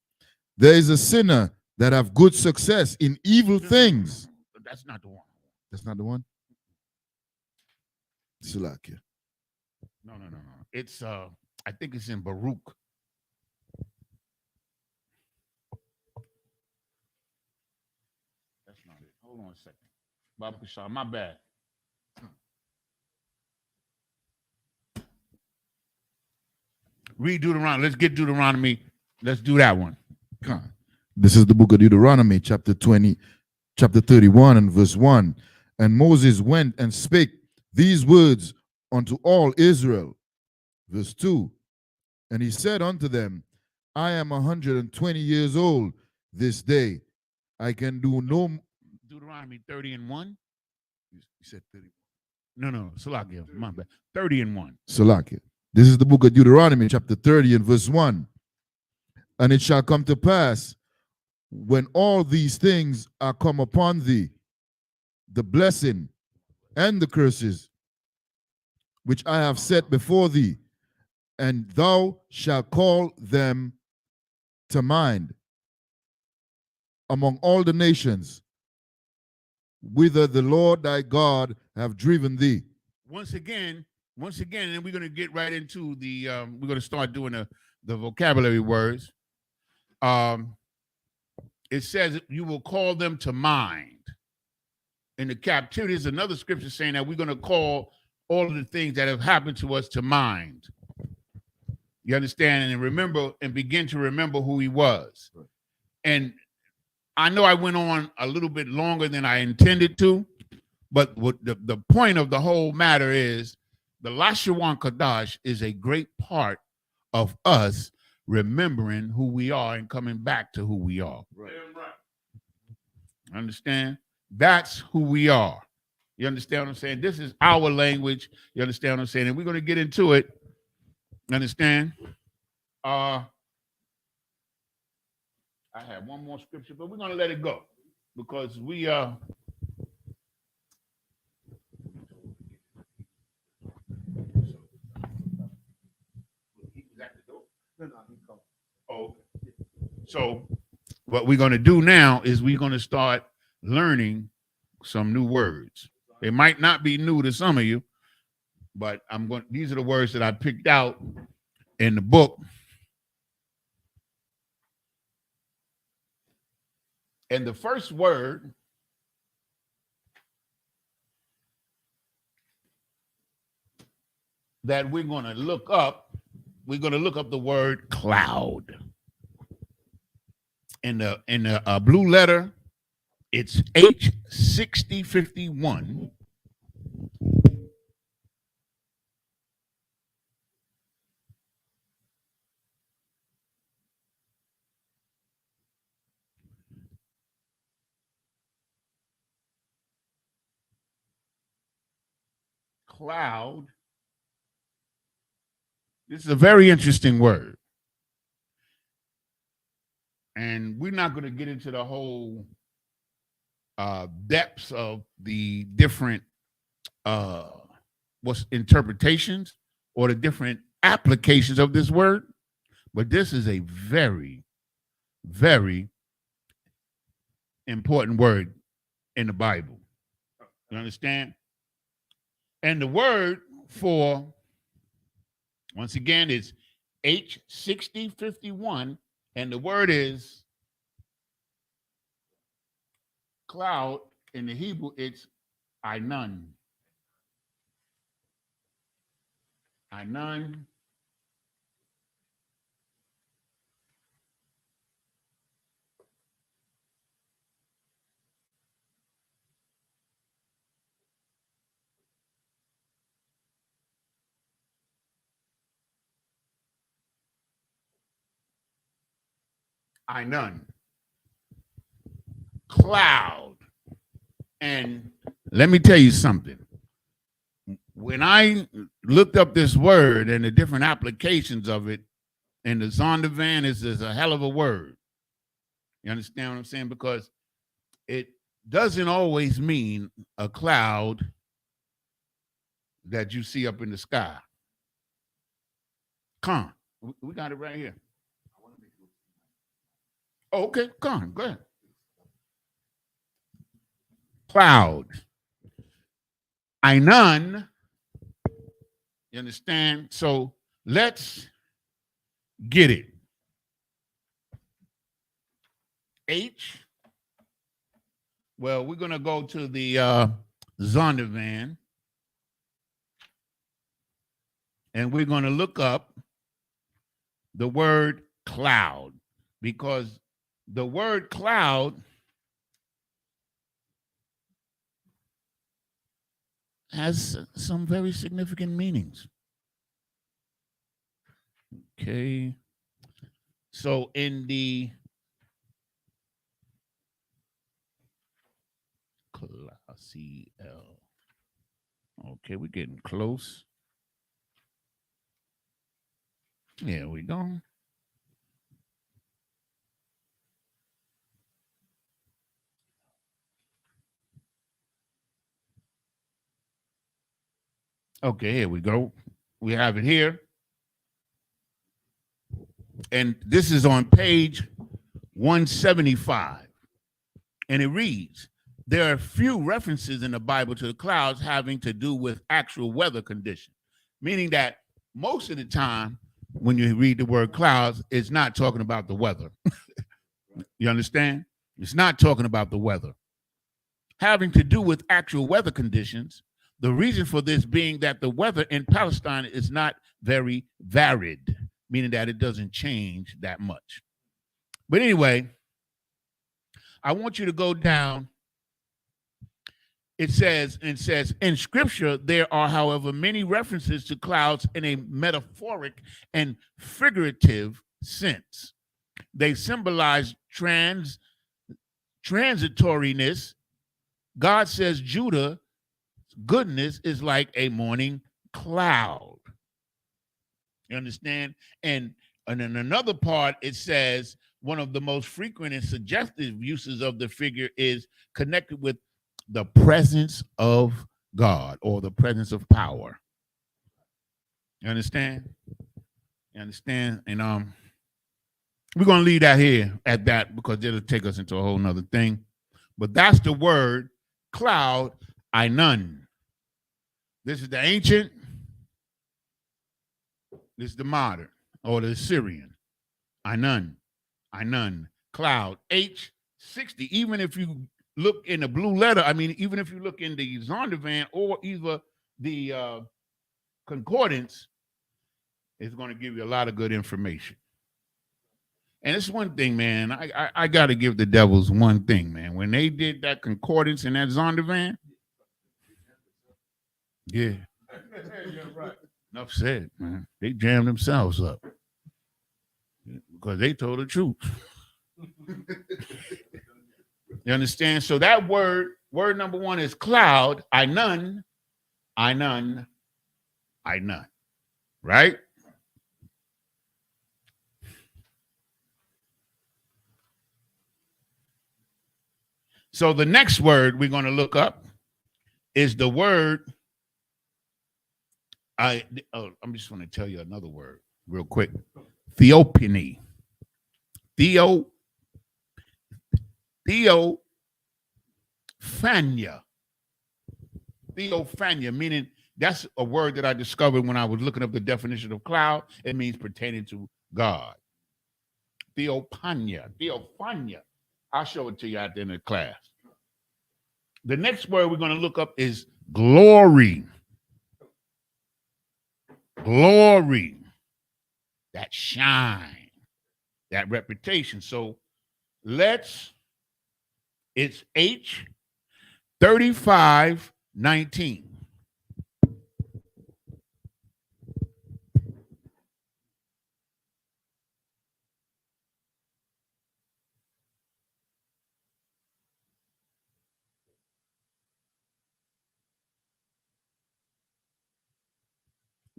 There is a sinner that have good success in evil things. That's not the one. That's not the one? Salakia. No. It's I think it's in Baruch. That's not it. Hold on a second. Baba Kashar, my bad. Read Deuteronomy. Let's get Deuteronomy. Let's do that one. This is the book of Deuteronomy, chapter 31 and verse 1. And Moses went and spake these words unto all Israel. Verse 2. And he said unto them, I am 120 years old this day. I can do no. Deuteronomy 30 and 1. You said 30. No. Salakia, my bad. 30 and 1. Salakia. This is the book of Deuteronomy, chapter 30 and verse 1. And it shall come to pass, when all these things are come upon thee, the blessing and the curses which I have set before thee, and thou shalt call them to mind among all the nations, whither the Lord thy God have driven thee. Once again, and we're going to get right into the, we're going to start doing the vocabulary words. It says you will call them to mind. In the captivity, there's another scripture saying that we're going to call all of the things that have happened to us to mind. You understand? And remember, and begin to remember who he was. Right. And I know I went on a little bit longer than I intended to, but what the point of the whole matter is the Lashawan Qadash is a great part of us remembering who we are and coming back to who we are. Right. Understand? That's who we are. You understand what I'm saying? This is our language. You understand what I'm saying? And we're going to get into it. Understand? I have one more scripture, but we're going to let it go because we so what we're going to do now is we're going to start learning some new words. They might not be new to some of you, but these are the words that I picked out in the book. And the first word that we're going to look up the word cloud. In the blue letter, it's H6051. Cloud. This is a very interesting word. And we're not going to get into the whole depths of the different interpretations or the different applications of this word, but this is a very, very important word in the Bible. You understand? And the word for, once again, is H6051. And the word is cloud. In the Hebrew, it's Ainun. Ainun. Ainun. Cloud. And let me tell you something. When I looked up this word and the different applications of it, and the Zondervan is a hell of a word. You understand what I'm saying? Because it doesn't always mean a cloud that you see up in the sky. Come on. We got it right here. Oh, okay, come on, go ahead. Cloud. Ainun. You understand? So let's get it. H. Well, we're going to go to the Zondervan. And we're going to look up the word cloud, because the word cloud has some very significant meanings. Okay. So in the CL. Okay, we're getting close. There we go. Okay, here we go. We have it here. And this is on page 175. And it reads, there are few references in the Bible to the clouds having to do with actual weather conditions, meaning that most of the time when you read the word clouds, it's not talking about the weather. You understand? It's not talking about the weather. Having to do with actual weather conditions, the reason for this being that the weather in Palestine is not very varied, meaning that it doesn't change that much. But anyway, I want you to go down. It says, in scripture, there are, however, many references to clouds in a metaphoric and figurative sense. They symbolize transitoriness. God says Judah's goodness is like a morning cloud. You understand? And in another part, it says one of the most frequent and suggestive uses of the figure is connected with the presence of God or the presence of power. You understand? You understand? And we're going to leave that here at that because it'll take us into a whole nother thing. But that's the word cloud, Ainun. This is the ancient. This is the modern or the Assyrian. Ainun. Cloud. H60. Even if you look in the blue letter, I mean, even if you look in the Zondervan or either the concordance, it's going to give you a lot of good information. And it's one thing, man. I got to give the devils one thing, man. When they did that concordance in that Zondervan, yeah. Enough said, man. They jammed themselves up because they told the truth. You understand? So that word number one is cloud, Ainun, right? So the next word we're going to look up is the word. I'm just going to tell you another word real quick. Theophany. Theophania. Theophania, meaning that's a word that I discovered when I was looking up the definition of cloud. It means pertaining to God. Theophania. I'll show it to you at the end of the class. The next word we're going to look up is glory. Glory. That shine. That reputation. So it's H3519.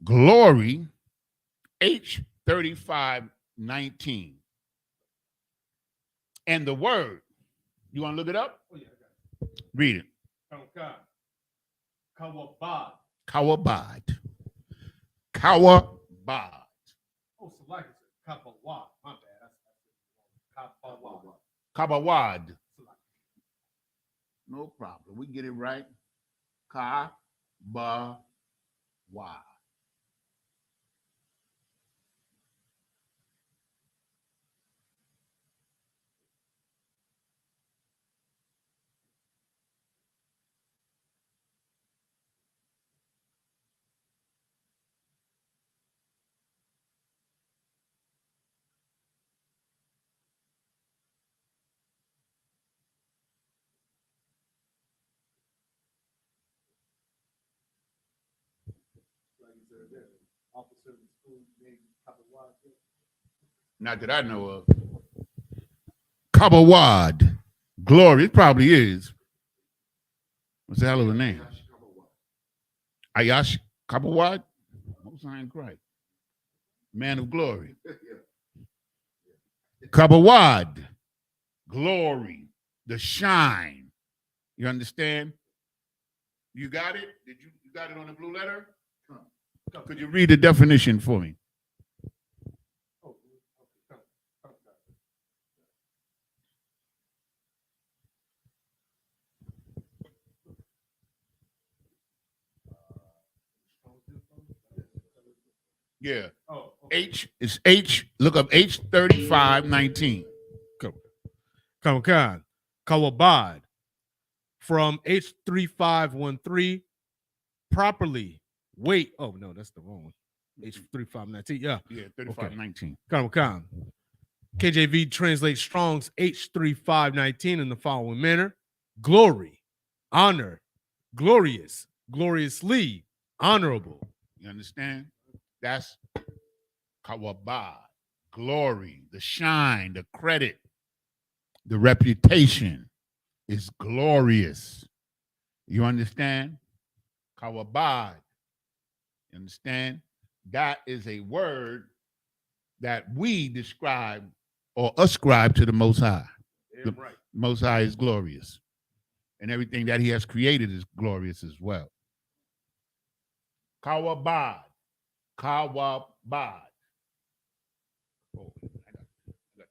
Glory, H3519. And the word, you want to look it up? Oh, yeah, I got it. Read it. Kawabad. Kawabad. Oh, so like it's Kabawad. My bad. Kabawad. Kabawad. No problem. We get it right. Kabawad. Not that I know of. Kabawad. Glory. It probably is. What's the hell of a name? Ayash Kabawad? Most I ain't right. Man of glory. Kabawad. Glory. The shine. You understand? You got it? You got it on the blue letter? Could you read the definition for me? Yeah. Oh, okay. Look up H3519. Come on. Kawabad. From H3513. Properly. Wait. Oh, no, that's the wrong one. H3519. Yeah. Yeah, 3519. Okay. Come on. KJV translates Strong's H3519 in the following manner: glory, honor, glorious, gloriously, honorable. You understand? That's Kawabad. Glory, the shine, the credit, the reputation is glorious. You understand? Kawabad. You understand? That is a word that we describe or ascribe to the Most High. Yeah, right. The Most High is glorious. And everything that he has created is glorious as well. Kawabad. Kawabad. Oh, I got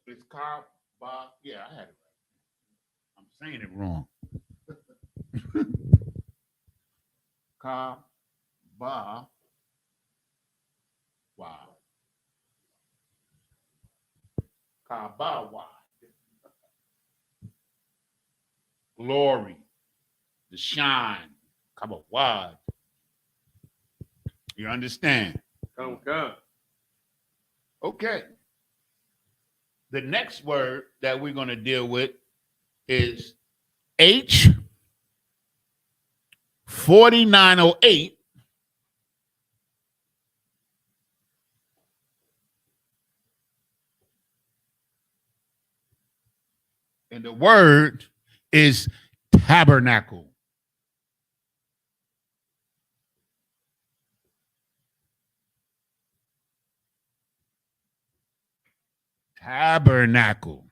It's Ka Ba. Yeah, I had it right. I'm saying it wrong. Ka Ba. Wow. Ka Ba Wa. Glory. The shine. Come on. You understand? Come. Okay. The next word that we're going to deal with is H 4908. And the word is tabernacle. Tabernacle.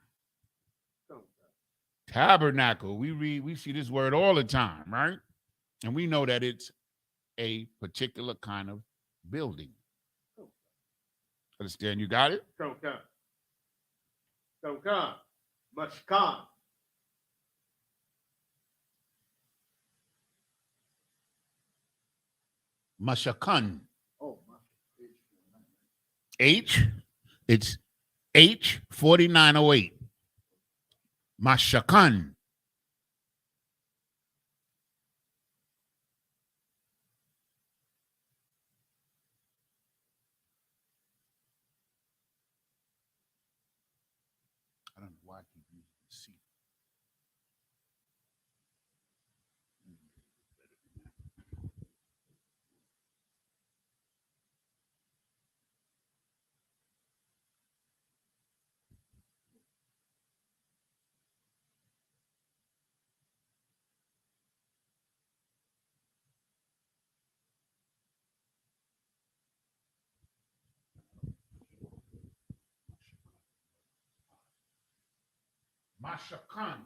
Tabernacle. We see this word all the time, right? And we know that it's a particular kind of building. Understand? You got it? Come. Mashkan. Mashakan. Oh, H. It's H 4908. Mashakan. I don't know why I keep using the C. Mashakan.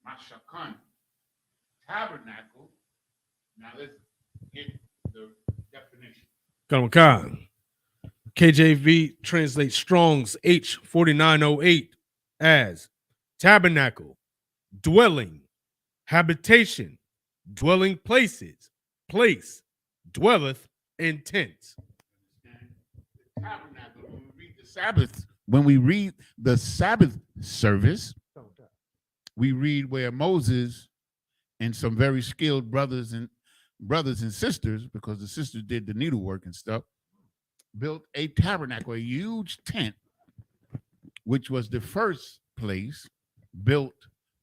Mashakan. Tabernacle. Now let's get the definition. Come. KJV translates Strong's H 4908 as tabernacle, dwelling, habitation, dwelling places, place, dwelleth in tents. Tabernacle. When we read the Sabbath service, we read where Moses and some very skilled brothers and sisters, because the sisters did the needlework and stuff, built a tabernacle, a huge tent, which was the first place built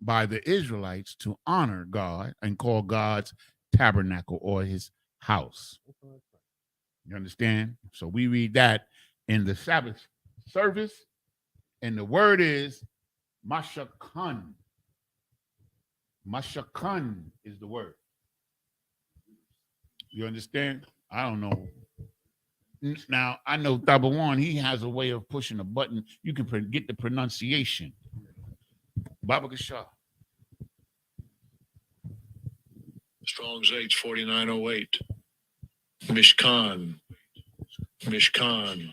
by the Israelites to honor God and call God's tabernacle or his house. You understand? So we read that in the Sabbath service, and the word is mashakan. Mashakan is the word. You understand? I don't know. Now, I know Tabawan, he has a way of pushing a button. You can get the pronunciation. Baba Gashah. Strong's H 4908. Mishkan. Mishkan.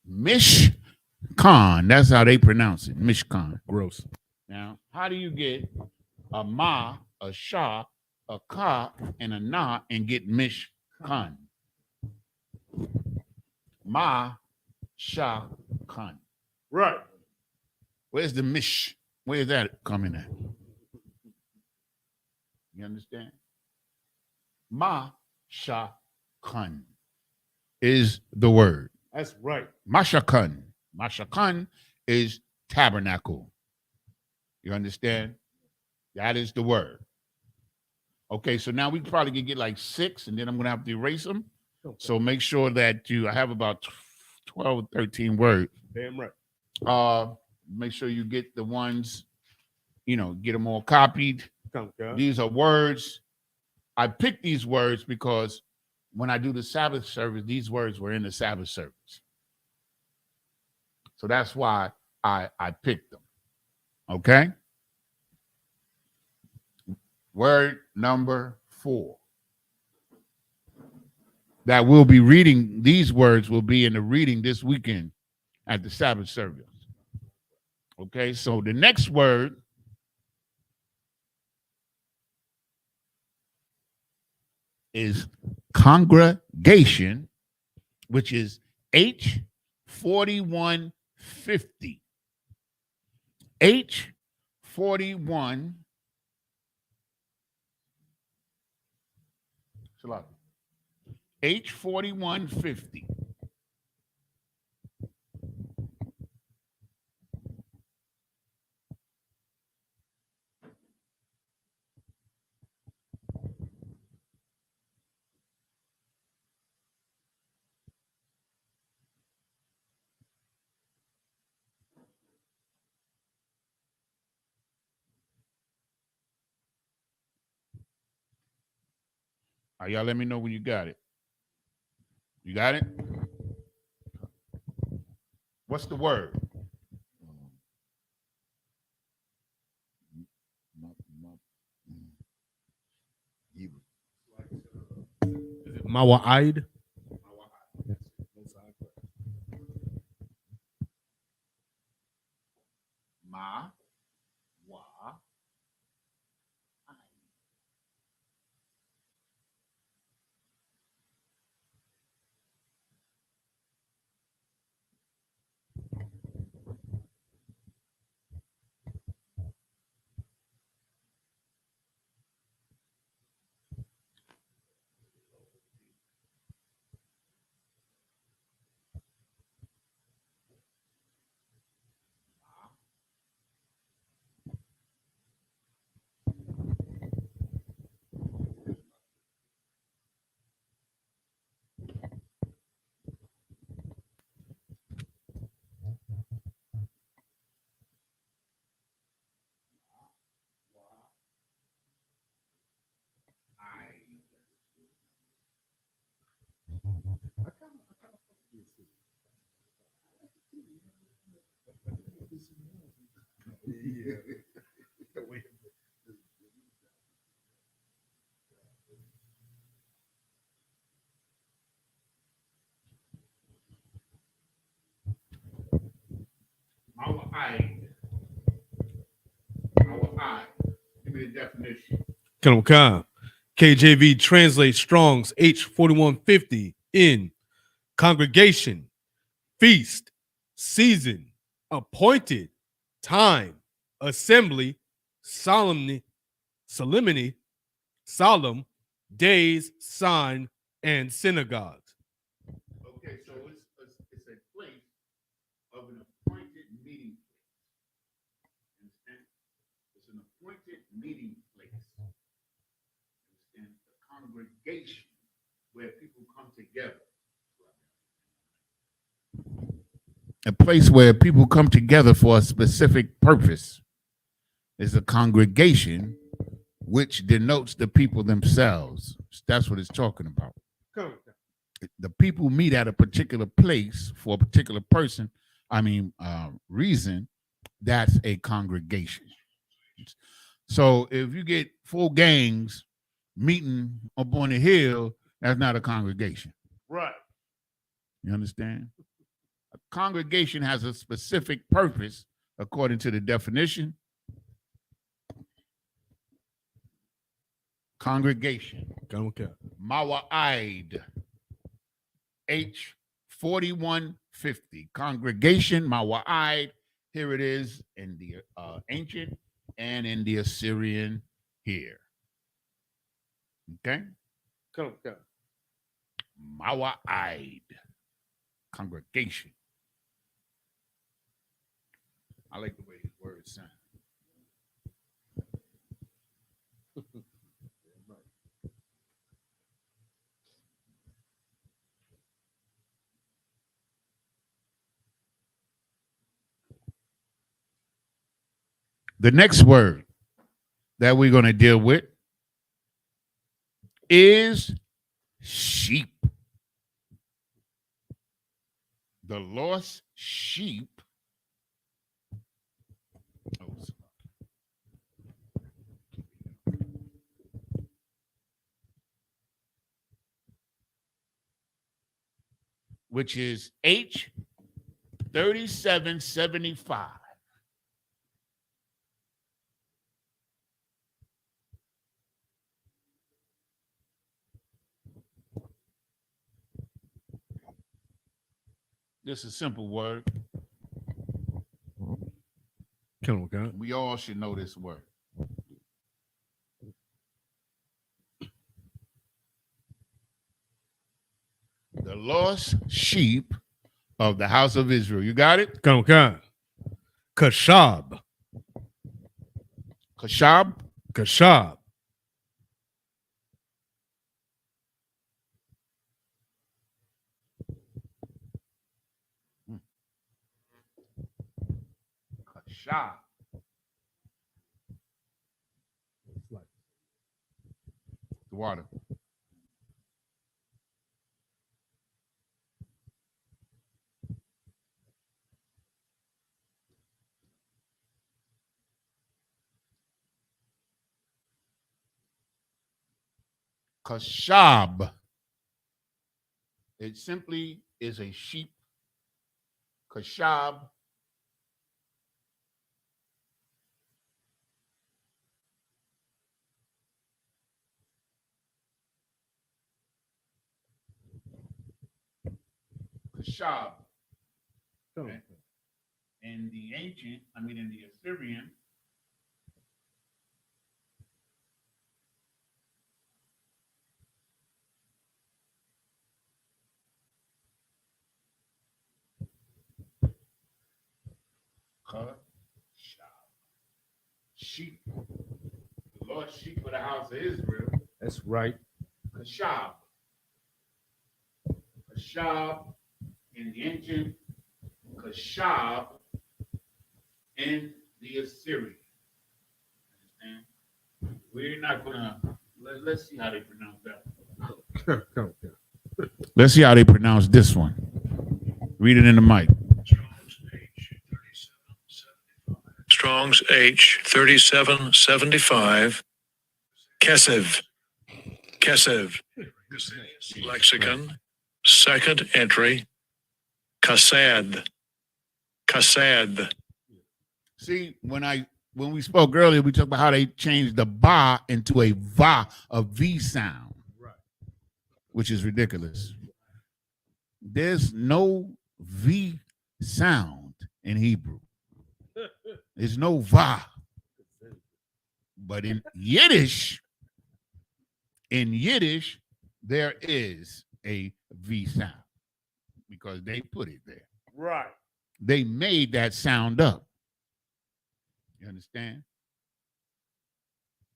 Mishkan. That's how they pronounce it. Mishkan. Gross. Now, how do you get a ma, a shah, a ka, and a na and get mishkan? Ma, shah, kan. Right. Where's the mish? Where's that coming at? You understand? Ma, shah, kan is the word. That's right. Mashakan. Mashakan is tabernacle. You understand? That is the word. Okay, so now we probably can get like 6, and then I'm gonna have to erase them. Okay. So make sure that I have about 12, 13 words. Damn right. Make sure you get the ones, get them all copied. Come on, God. These are words. I picked these words because when I do the Sabbath service, these words were in the Sabbath service. So that's why I picked them. Okay? Word number 4. That we'll be reading, these words will be in the reading this weekend at the Sabbath service. Okay, so the next word is congregation, which is H4150. H41. H4150. Y'all let me know when you got it. You got it? What's the word? Mawa'id. Ma, wa, Mawa'id. Mawa'id. Give me the definition. Come on. KJV translates Strong's H4150 in congregation, feast, season, appointed, time, assembly, solemnity, solemn, days, sign, and synagogues. Okay, so it's a place of an appointed meeting place. Understand? It's an appointed meeting place. Understand? The congregation where people come together. A place where people come together for a specific purpose is a congregation, which denotes the people themselves. That's what it's talking about. Come on. The people meet at a particular place for a particular reason. That's a congregation. So if you get 4 gangs meeting up on the hill, that's not a congregation. Right. You understand? A congregation has a specific purpose according to the definition. Congregation. Come on. Mawa'id. H4150. Congregation, Mawa'id. Here it is in the ancient and in the Assyrian here. Okay? Come on. Mawa'id. Congregation. I like the way these words sound. The next word that we're going to deal with is sheep. The lost sheep. Which is H 3775. This is a simple word. Come on, God. We all should know this word. The lost sheep of the house of Israel. You got it? Come on, God. Kashab. Kashab. Kashab. Kashab. The water. Kashab. It simply is a sheep. Kashab. Kashab. In the ancient, in the Assyrian, sheep, the lost sheep of the house of Israel. That's right. Kashab. Kashab in the ancient, Kashab in the Assyrian. Understand? We're not gonna let's see how they pronounce that. Come on. Let's see how they pronounce this one. Read it in the mic. Strong's H 3775. Kesev. Kesev. Lexicon. Second entry. Kasad. Kasad. See, when we spoke earlier, we talked about how they changed the ba into a va, a V sound, Right. which is ridiculous. There's no V sound in Hebrew. There's no va. But in Yiddish, there is a V sound because they put it there. Right. They made that sound up. You understand?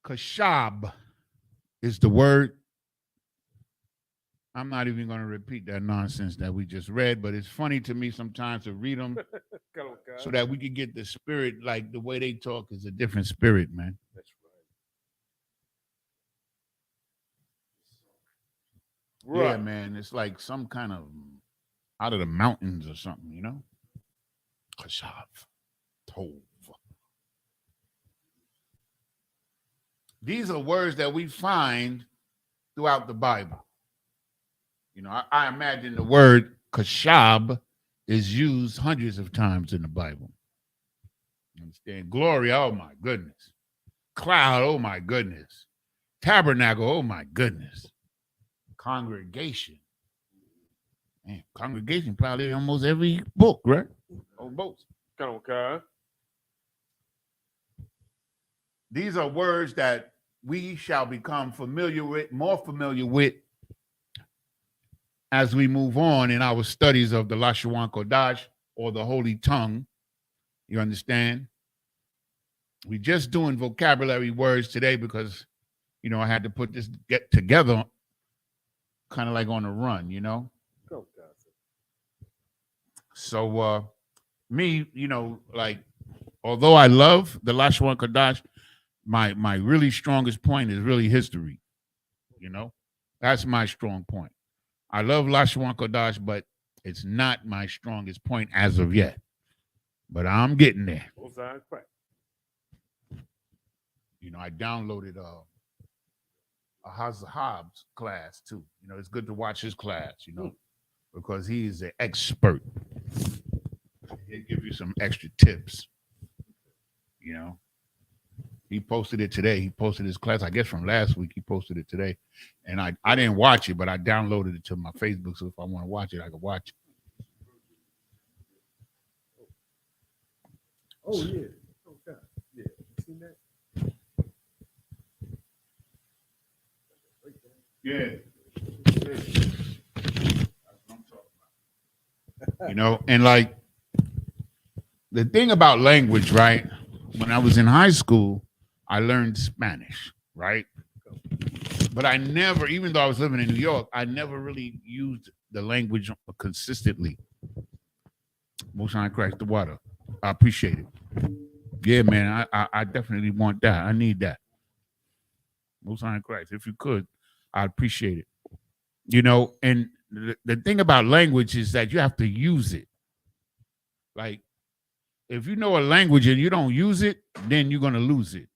Kashab is the word. I'm not even going to repeat that nonsense that we just read, but it's funny to me sometimes to read them so that we can get the spirit, like the way they talk is a different spirit, man. That's right. Yeah, man. It's like some kind of out of the mountains or something, you know? Kashab. Tov. These are words that we find throughout the Bible. You know, I imagine the word kashab is used hundreds of times in the Bible. You understand? Glory, oh my goodness. Cloud, oh my goodness. Tabernacle, oh my goodness. Congregation. Man, congregation probably almost every book, right? Oh, both. Come on, God. These are words that we shall become more familiar with as we move on in our studies of the Lashawan Qadash or the Holy Tongue. You understand? We're just doing vocabulary words today because, you know, I had to put this get together kind of like on a run, you know? Go, God. So me, you know, like although I love the Lashawan Qadash, my really strongest point is really history. You know, that's my strong point. I love Lashawan Qadash, but it's not my strongest point as of yet. But I'm getting there. You know, I downloaded a Hobbs class too. You know, it's good to watch his class, you know, because he is an expert. He'll give you some extra tips. You know, he posted it today. He posted his class, I guess from last week. He posted it today. And I didn't watch it, but I downloaded it to my Facebook. So if I want to watch it, I can watch it. Oh, yeah. Okay. Yeah. Seen that? Yeah. You know, and like the thing about language, right? When I was in high school, I learned Spanish, right? But I never, even though I was living in New York, I never really used the language consistently. Most I crack the water. I appreciate it. Yeah, man, I definitely want that. I need that. Most High in Christ. If you could, I'd appreciate it. You know, and the thing about language is that you have to use it. Like, if you know a language and you don't use it, then you're going to lose it.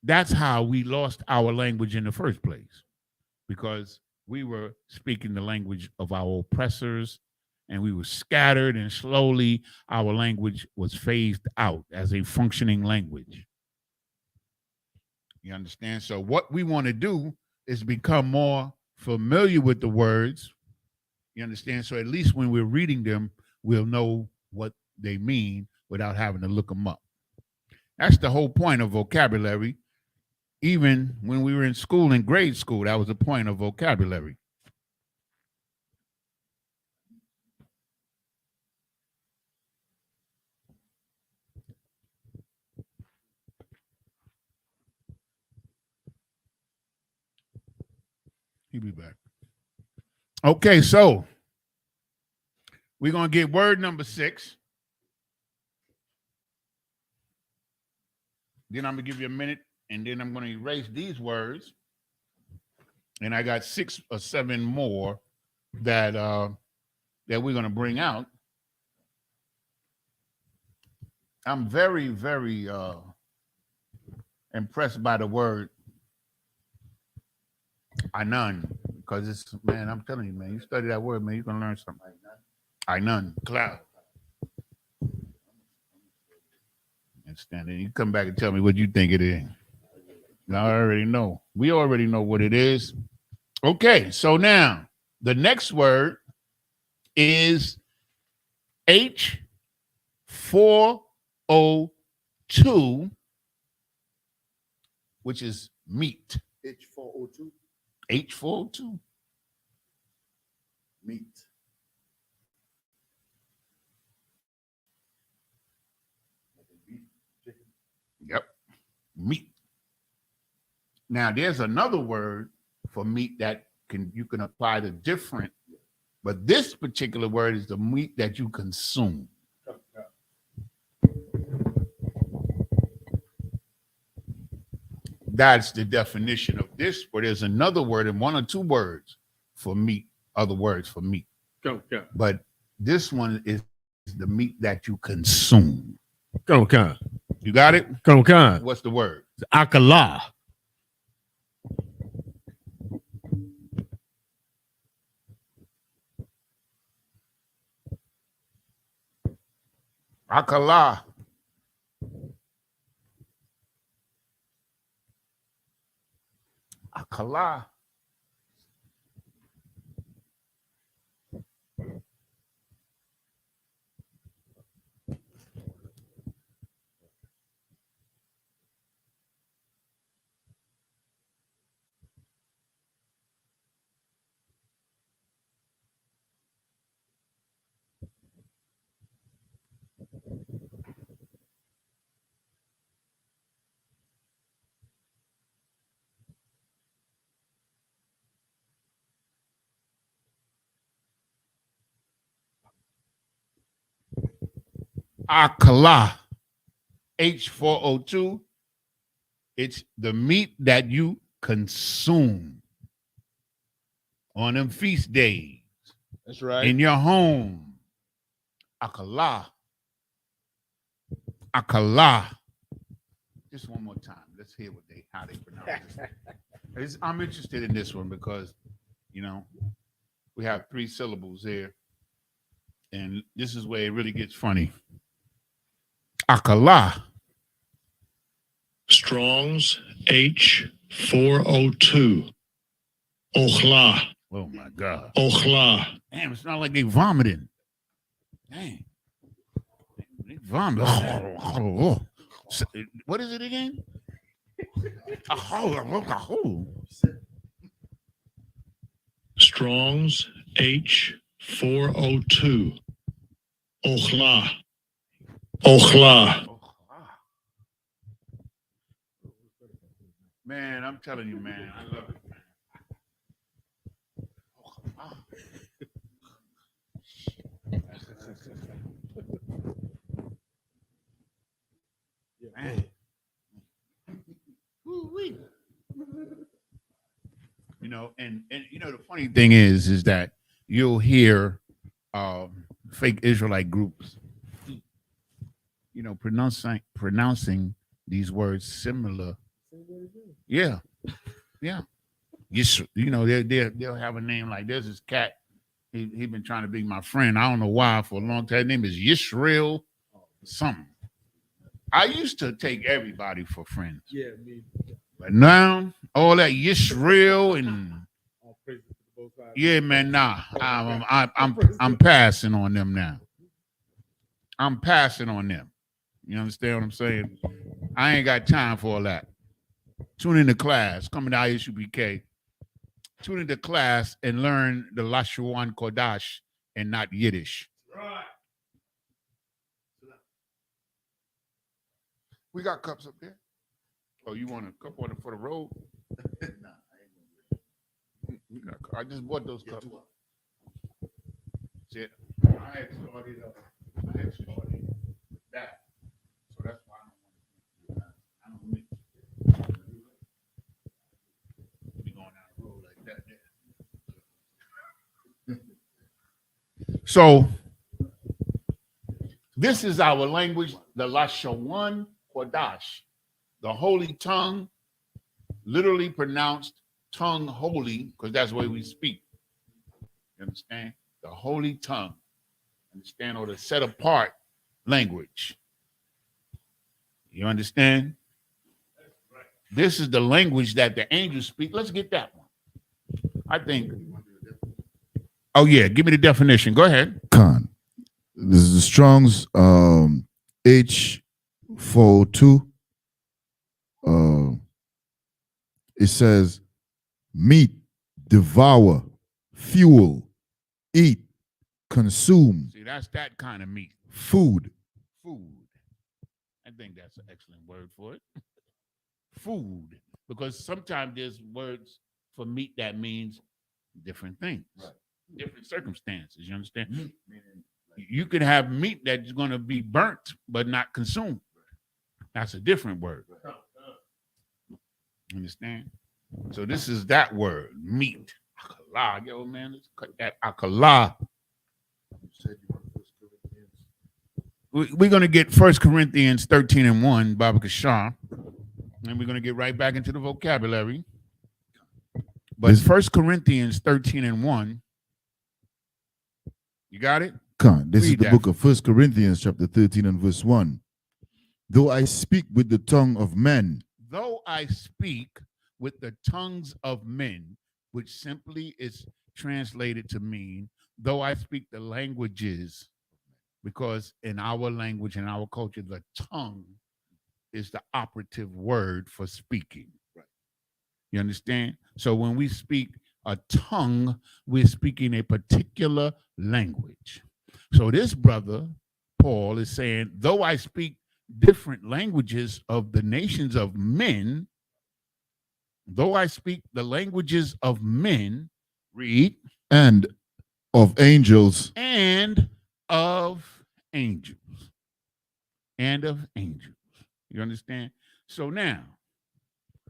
That's how we lost our language in the first place, because we were speaking the language of our oppressors, and we were scattered, and slowly our language was phased out as a functioning language. You understand? So what we want to do is become more familiar with the words. You understand? So at least when we're reading them, we'll know what they mean without having to look them up. That's the whole point of vocabulary. Even when we were in school, in grade school, that was the point of vocabulary. He'll be back. Okay, so we're going to get word number 6. Then I'm going to give you a minute, and then I'm going to erase these words. And I got 6 or 7 more that that we're going to bring out. I'm very, very impressed by the word Anan, because it's, man, I'm telling you, man, you study that word, man, you're going to learn something. Anan, cloud. Understand it. You come back and tell me what you think it is. I already know. We already know what it is. Okay, so now the next word is H402, which is meat. H402. H402. Meat. Yep, meat. Now there's another word for meat that you can apply to different, but this particular word is the meat that you consume. That's the definition of this, but there's another word and 1 or 2 words for meat, other words for meat. But this one is the meat that you consume. Come You got it? on. What's the word? Akala. Akala. Akala. Akala, H402. It's the meat that you consume on them feast days That's right. in your home. Akala. Akala. Just one more time. Let's hear how they pronounce it. I'm interested in this one because, you know, we have 3 syllables here. And this is where it really gets funny. Akala. Strong's H402. Ochla. Oh my God. Ochla. Damn, it's not like they vomiting. Dang. They vomit. What is it again? Strong's H402. Ochla. Ochla. Man, I'm telling you, man, I love it. Man. Woo-wee. You know, and you know the funny thing is that you'll hear fake Israelite groups, you know, pronouncing these words similar. Yeah, yeah. Yes, you know, they'll have a name like there's this cat. He been trying to be my friend. I don't know why for a long time. His name is Yisrael something. I used to take everybody for friends. Yeah, me. But now all that Yisrael and yeah, man, nah. I'm passing on them now. I'm passing on them. You understand what I'm saying? I ain't got time for all that. Tune into class, coming to Isupk. Tune into class and learn the Lashawan Qadash and not Yiddish. Right. We got cups up there. Oh, you want a cup on it for the road? I just bought those cups. See, I had started with that. So that's why I don't mix. Be going down the road like that there. So this is our language, the Lashawan Qadash, the holy tongue, literally pronounced tongue holy, because that's the way we speak. You understand? The holy tongue. Understand? Or the set apart language. You understand? This is the language that the angels speak. Let's get that one. I think. Oh, yeah. Give me the definition. Go ahead. Khan. This is the Strong's H402. It says meat, devour, fuel, eat, consume. See, that's that kind of meat. Food. Food. I think that's an excellent word for it. Food. Because sometimes there's words for meat that means different things. Right. Different circumstances. You understand? Meat, meaning you could have meat that's going to be burnt but not consumed. That's a different word. Understand? So this is that word, meat. Akala. Yo, man, let's cut that akala. We're going to get 1 Corinthians 13:1, Baba Kashar, and we're going to get right back into the vocabulary. But 1 Corinthians 13:1, you got it? This Read is the that. book of 1 Corinthians chapter 13 and verse 1. Though I speak with the tongue of men. Though I speak with the tongues of men, which simply is translated to mean, though I speak the languages, because in our language, in our culture, the tongue is the operative word for speaking. Right. You understand? So when we speak a tongue, we're speaking a particular language. So this brother, Paul, is saying, though I speak different languages of the nations of men, though I speak the languages of men, read, and of angels, and of angels. and of angels. You understand? So now,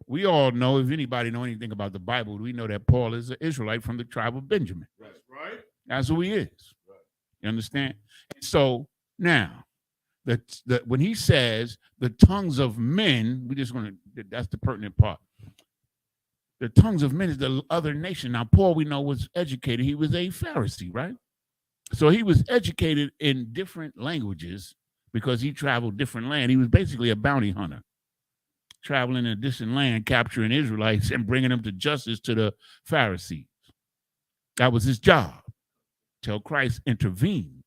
we all know, if anybody know anything about the Bible, we know that Paul is an Israelite from the tribe of Benjamin. That's right. That's who he is. You understand? And so now, when he says the tongues of men, we're just going to, that's the pertinent part. The tongues of men is the other nation. Now, Paul, we know, was educated. He was a Pharisee, right? So he was educated in different languages because he traveled different land. He was basically a bounty hunter, traveling in a distant land, capturing Israelites and bringing them to justice to the Pharisees. That was his job till Christ intervened.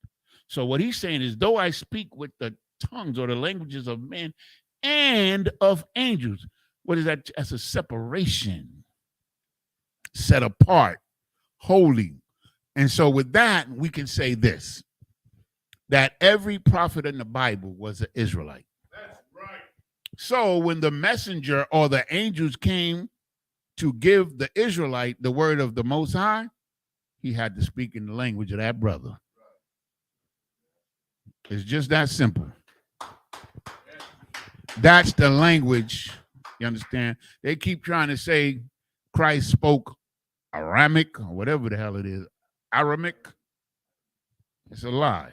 So what he's saying is, though I speak with the tongues or the languages of men and of angels, what is that? That's a separation, set apart, holy. And so with that, we can say this, that every prophet in the Bible was an Israelite. That's right. So when the messenger or the angels came to give the Israelite the word of the Most High, he had to speak in the language of that brother. It's just that simple. That's the language. You understand? They keep trying to say Christ spoke Aramic or whatever the hell it is. Aramic. It's a lie.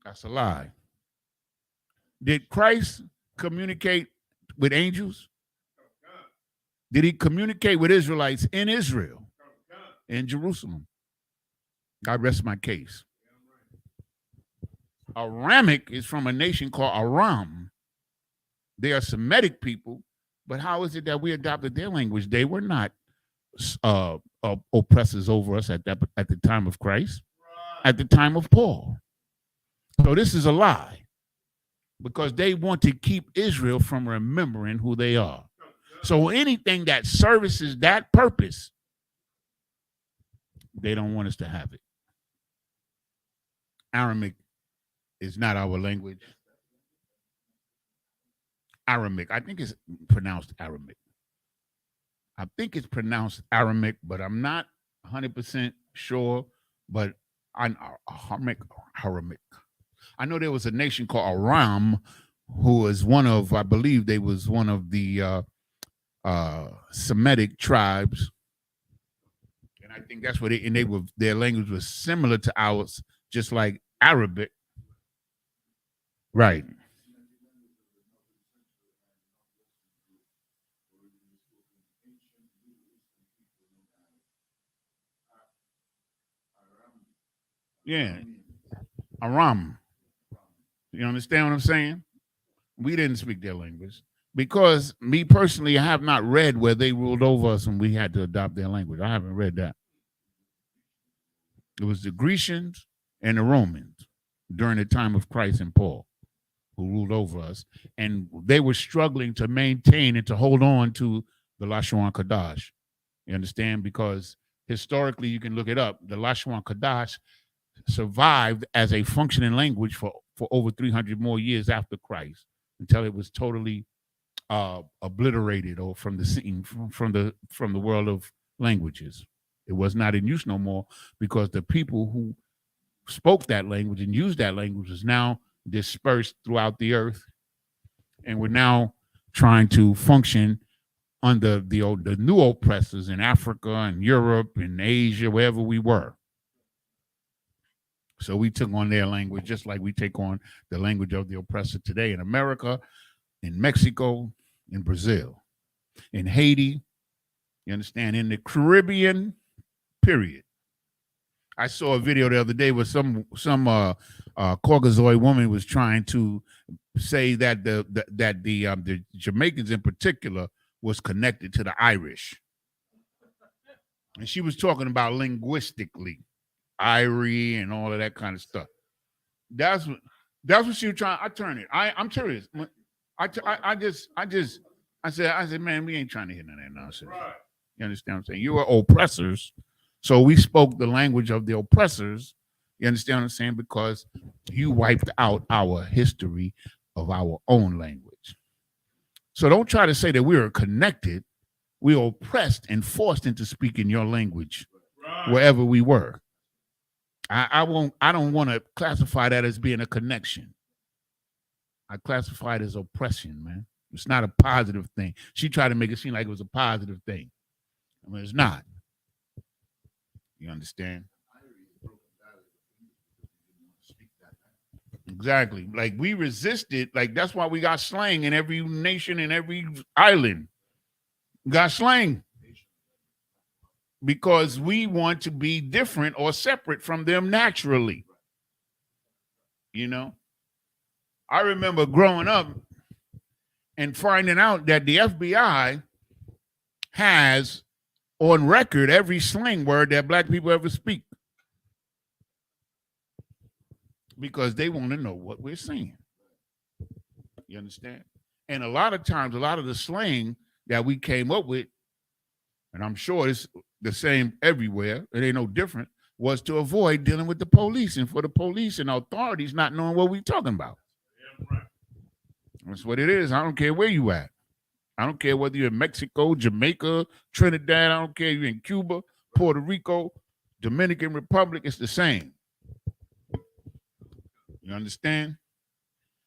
That's a lie. Did Christ communicate with angels? Did he communicate with Israelites in Israel, in Jerusalem? I rest my case. Aramic is from a nation called Aram. They are Semitic people, but how is it that we adopted their language? They were not oppressors over us at the time of Christ, at the time of Paul. So this is a lie, because they want to keep Israel from remembering who they are. So anything that services that purpose, they don't want us to have it. Aramic is not our language. Aramic, I think it's pronounced Aramic. I think it's pronounced Aramic, but I'm not 100% sure. But Aramic. I know there was a nation called Aram, who was one of, I believe they was one of the Semitic tribes, and I think that's what their language was similar to ours, just like Arabic. Right. Yeah. Aram. You understand what I'm saying? We didn't speak their language because me personally, I have not read where they ruled over us and we had to adopt their language. I haven't read that. It was the Grecians and the Romans during the time of Christ and Paul who ruled over us. And they were struggling to maintain and to hold on to the Lashawan Qadash. You understand? Because historically, you can look it up. The Lashawan Qadash survived as a functioning language for over 300 more years after Christ, until it was totally obliterated or from the scene, from the world of languages. It was not in use no more because the people who spoke that language and used that language is now dispersed throughout the earth, and we're now trying to function under the new oppressors in Africa and Europe and Asia, wherever we were. So we took on their language just like we take on the language of the oppressor today in America, in Mexico, in Brazil, in Haiti, you understand, in the Caribbean, period. I saw a video the other day where some Caucasoid woman was trying to say that the Jamaicans in particular was connected to the Irish. And she was talking about linguistically. Irie and all of that kind of stuff. That's what she was trying. I turn it. I'm serious. I said, man, we ain't trying to hear none of that nonsense. Right. You understand what I'm saying? You are oppressors, so we spoke the language of the oppressors. You understand what I'm saying? Because you wiped out our history of our own language. So don't try to say that we are connected. We are oppressed and forced into speaking your language wherever we were. I don't want to classify that as being a connection. I classify it as oppression, man. It's not a positive thing. She tried to make it seem like it was a positive thing. I mean, it's not. You understand? Exactly. Like we resisted. Like that's why we got slang in every nation and every island. We got slang because we want to be different or separate from them naturally. You know, I remember growing up and finding out that the FBI has on record every slang word that black people ever speak because they want to know what we're saying. You understand? And a lot of times, a lot of the slang that we came up with, and I'm sure it's the same everywhere, it ain't no different, was to avoid dealing with the police and for the police and authorities not knowing what we're talking about. That's what it is. I don't care where you at. I don't care whether you're in Mexico, Jamaica, Trinidad. I don't care if you're in Cuba, Puerto Rico, Dominican Republic. It's the same. You understand?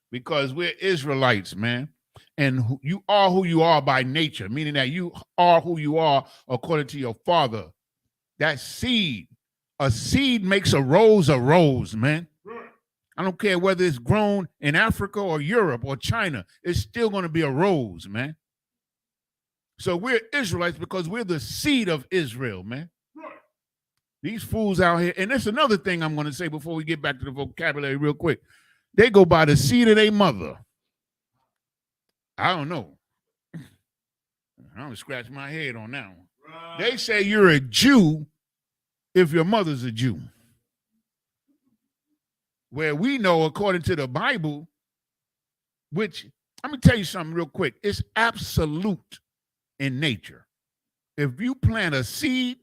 Because we're Israelites, man. And you are who you are by nature, meaning that you are who you are according to your father. That seed, a seed makes a rose, man. I don't care whether it's grown in Africa or Europe or China. It's still going to be a rose, man. So we're Israelites because we're the seed of Israel, man. These fools out here, and there's another thing I'm going to say before we get back to the vocabulary real quick. They go by the seed of their mother. I don't know. I'm going to scratch my head on that one. Right. They say you're a Jew if your mother's a Jew. Where we know, according to the Bible, which, let me tell you something real quick. It's absolute in nature. If you plant a seed,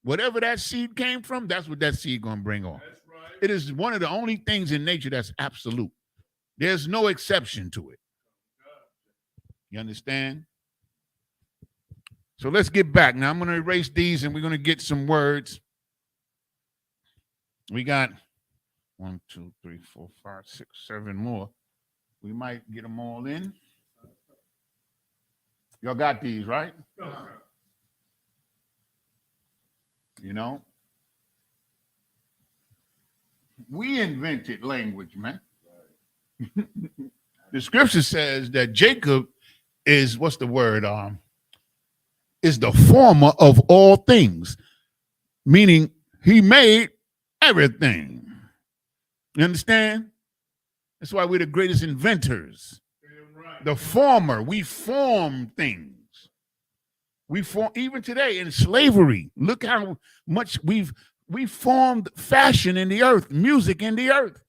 whatever that seed came from, that's what that seed going to bring on. That's right. It is one of the only things in nature that's absolute. There's no exception to it. You understand? So let's get back. Now I'm going to erase these and we're going to get some words. We got 1, 2, 3, 4, 5, 6, 7 more. We might get them all in. Y'all got these, right? You know? We invented language, man. The scripture says that Jacob is, what's the word? Is the former of all things, meaning he made everything. You understand? That's why we're the greatest inventors. Right. The former, we form things. We form, even today in slavery, look how much we formed fashion in the earth, music in the earth,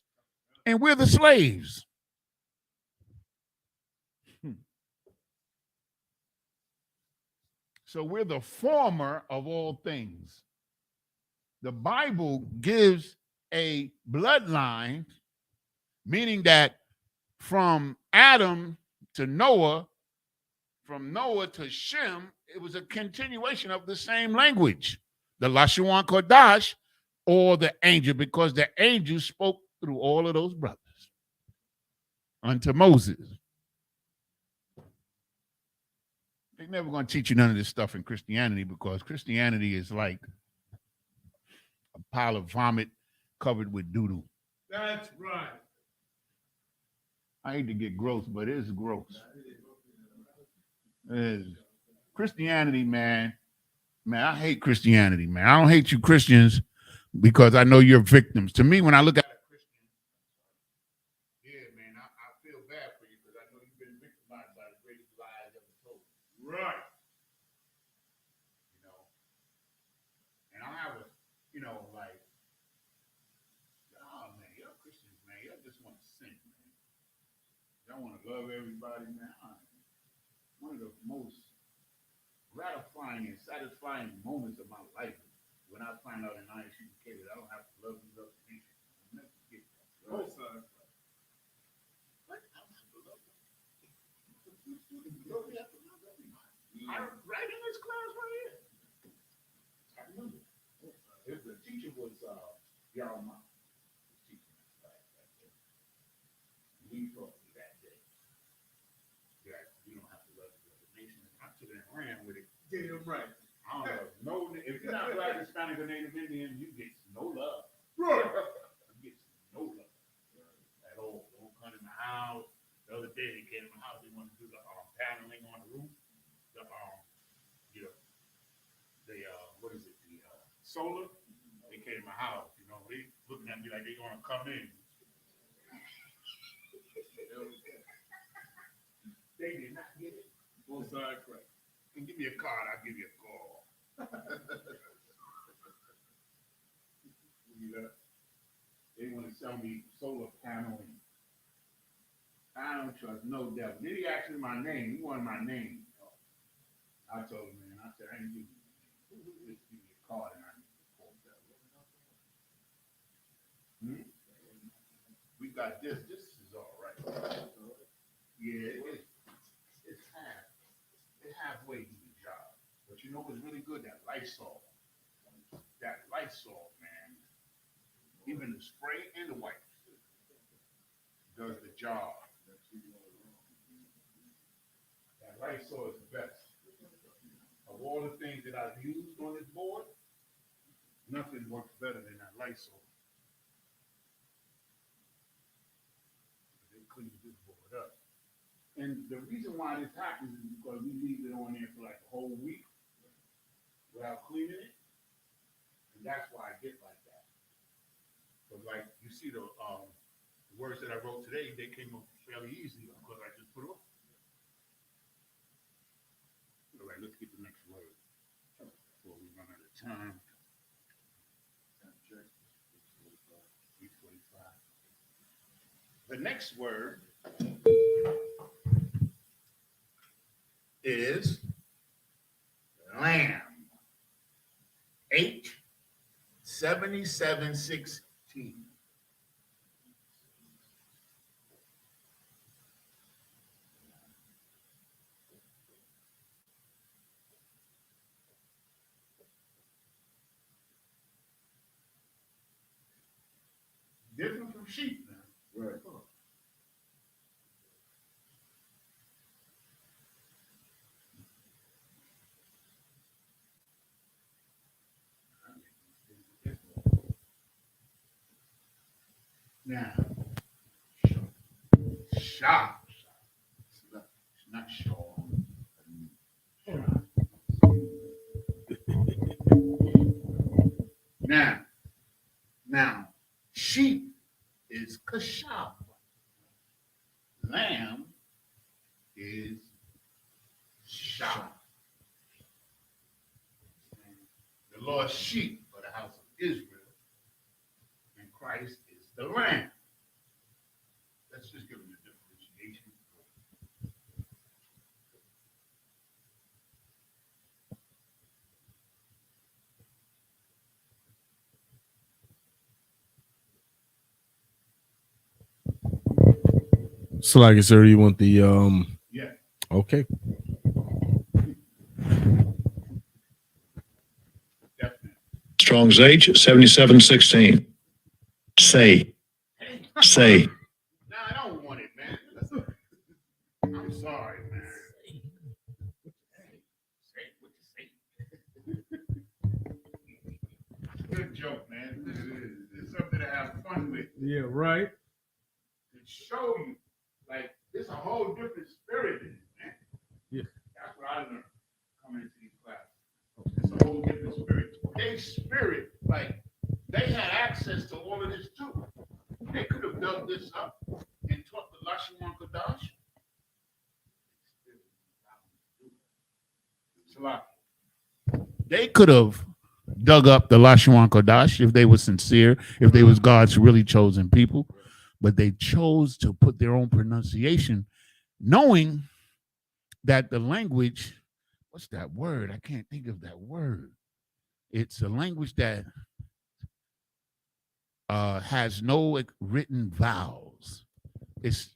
and we're the slaves. So we're the former of all things. The Bible gives a bloodline, meaning that from Adam to Noah, from Noah to Shem, it was a continuation of the same language, the Lashawan Qadash, or the angel, because the angel spoke through all of those brothers unto Moses. They're never going to teach you none of this stuff in Christianity because Christianity is like a pile of vomit covered with doo-doo. That's right. I hate to get gross, but it's gross. It is. Christianity, man, I hate Christianity, man. I don't hate you Christians because I know you're victims. To me, when I look at a Christian, yeah, man, I feel bad for you because I know you've been victimized by the greatest lies ever told. Right. You know, and I have a, you know, like, oh, man, y'all Christians, man, y'all just want to sin, man. Y'all want to love everybody, man. One of the most gratifying and satisfying moments of my life when I find out and I ain't educated, I don't have to love you, love me. I'll never forget that. Oh, son. What? I don't have to love you. Right in this class right here. I remember. The teacher was DRHAM. He taught me that day. praying with it. Damn right. I don't know. No, if you're not Black, Hispanic, or Native Indian, you get no love. Right. You get no love at all. Don't come in the house. The other day they came in my house. They want to do the paneling on the roof. The what is it? The solar. They came in my house. You know, they looking at me like they gonna come in. They did not get it. Both sides correct. And give me a card, I'll give you a call. They want to sell me solar paneling. I don't trust no devil. Then he asked me my name. He wanted my name. I told him, man, I said, I ain't giving you a name. Just give me a card and I need to call devil. We got this. This is all right. Yeah, it's halfway to the job. But you know what's really good? That Lysol. That Lysol, man. Even the spray and the wipes does the job. That Lysol is the best. Of all the things that I've used on this board, nothing works better than that Lysol. It cleans this board up. And the reason why this happens is because we leave it on there for like a whole week without cleaning it. And that's why I get like that. But like you see the words that I wrote today, they came up fairly easy because I just put them. All right, let's get the next word before we run out of time. 3:45. The next word is lamb. 8:77:16. Different from sheep now. Right. Now, shop. It's not shaw. Now, sheep is kashab. Lamb is shop. The Lord's sheep for the house of Israel, and Christ is the lamb. Let's just give them a differentiation. So, like, sir, you want the Yeah. Okay. Definitely. Strong's H, 7716. Say. Say. No, I don't want it, man. I'm sorry, man. Say what you say. Good joke, man. It's something to have fun with. Yeah, right. To show you, like, there's a whole different spirit in it, man. Yeah. That's what I learned coming into these classes. It's a whole different spirit. They spirit, like, they had access to all of this too. They could have dug this up and taught the Lashawan Qadash. They could have dug up the Lashawan Qadash if they were sincere, if they was God's really chosen people. But they chose to put their own pronunciation, knowing that the language, what's that word? I can't think of that word. It's a language that has no written vowels. It's,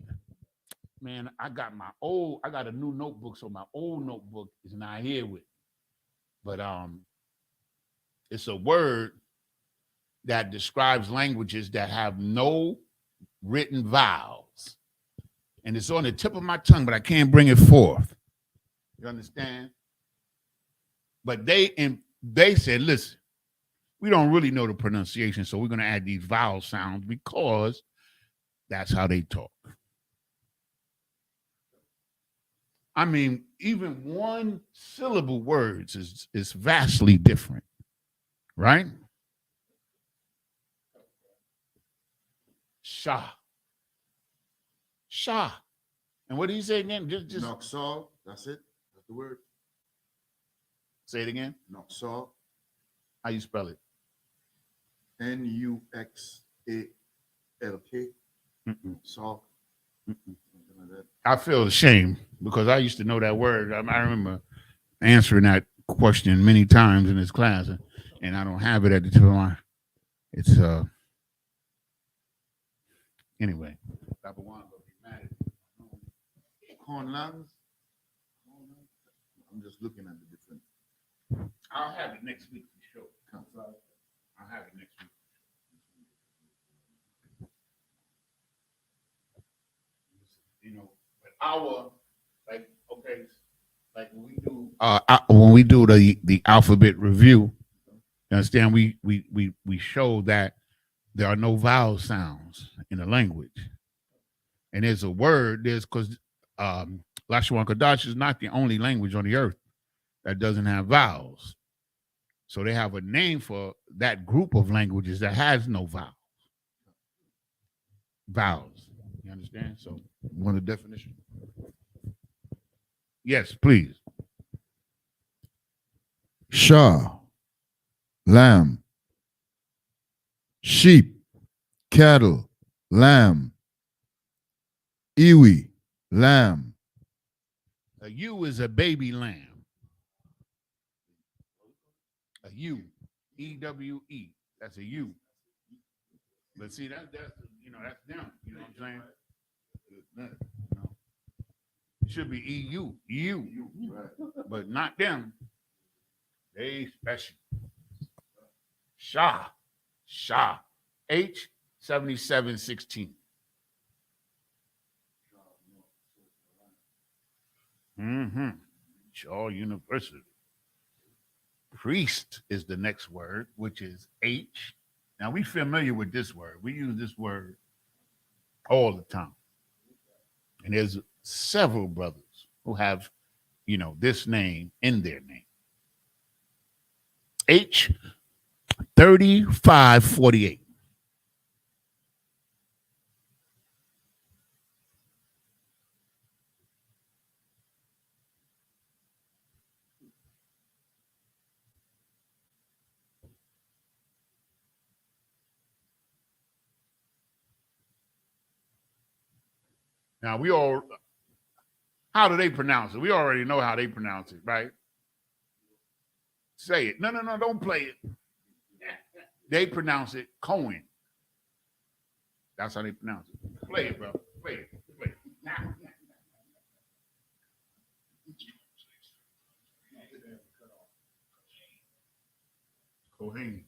man, I got a new notebook, so my old notebook is not here with me. But it's a word that describes languages that have no written vowels. And it's on the tip of my tongue, but I can't bring it forth. You understand? But they said, listen, we don't really know the pronunciation, so we're going to add these vowel sounds because that's how they talk. I mean, even one syllable words is vastly different, right? Shah. Shah. And what did he say again? Just Noxal, that's it. That's the word. say it again. Noxal. How you spell it? Nuxalk. Mm-mm. Salt. Mm-mm. Something like that. I feel ashamed because I used to know that word. I remember answering that question many times in this class, and I don't have it at the tip of my. It's anyway. Cornlands. I'm just looking at the different. I'll have it next week for sure. I'll have it next week. You know, but our when we do the alphabet review, you understand we show that there are no vowel sounds in the language, and there's a word because Lashawan Qadash is not the only language on the earth that doesn't have vowels. So they have a name for that group of languages that has no vowels. Vowels. You understand? So Want a definition? yes, please. Shah, lamb, sheep, cattle, lamb, iwi, lamb, A ewe is a baby lamb. A ewe, EWE. That's a ewe. But see, that's that's them. You know what I'm saying? You know. It should be EU, but not them. They special. Shah, H7716. Shaw University. Priest is the next word, which is H. Now we familiar with this word. We use this word all the time. And there's several brothers who have, this name in their name. H 3548. Now how do they pronounce it? We already know how they pronounce it, right? Say it. No, don't play it. They pronounce it Cohen. That's how they pronounce it. Play it, bro. Play it. Now. Cohen.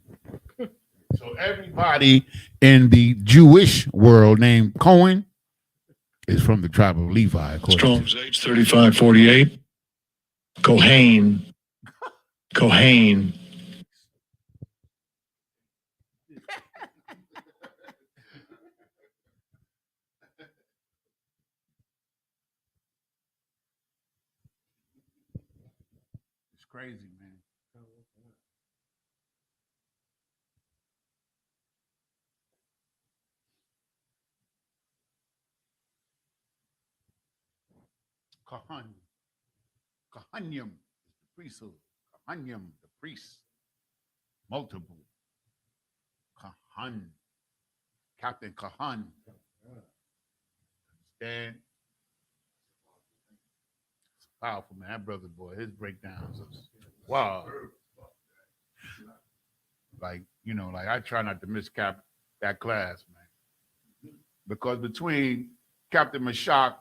So everybody in the Jewish world named Cohen is from the tribe of Levi. Strong's H 3548. Kohen. It's crazy, man. Kahanyam is the priesthood. Kahanyam, the priest. Multiple. Kahan. Captain Kahan. Understand? It's powerful, man. That brother boy, his breakdowns is wow. Like I try not to miss that class, man. Because between Captain Mashak,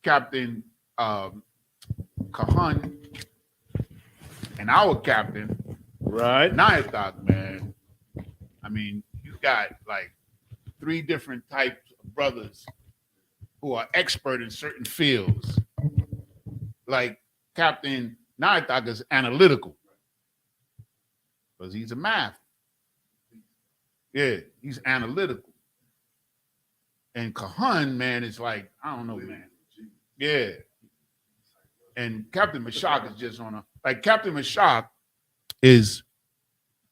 Captain Kahan, and our captain, Right. Nyathak, man. I mean, you got like 3 different types of brothers who are expert in certain fields. Like Captain Now I thought it's analytical. Because he's a math. Yeah, he's analytical. And Kahan, man, is like, I don't know, man. Yeah. And Captain Mashak is just on a, like, Captain Mashak is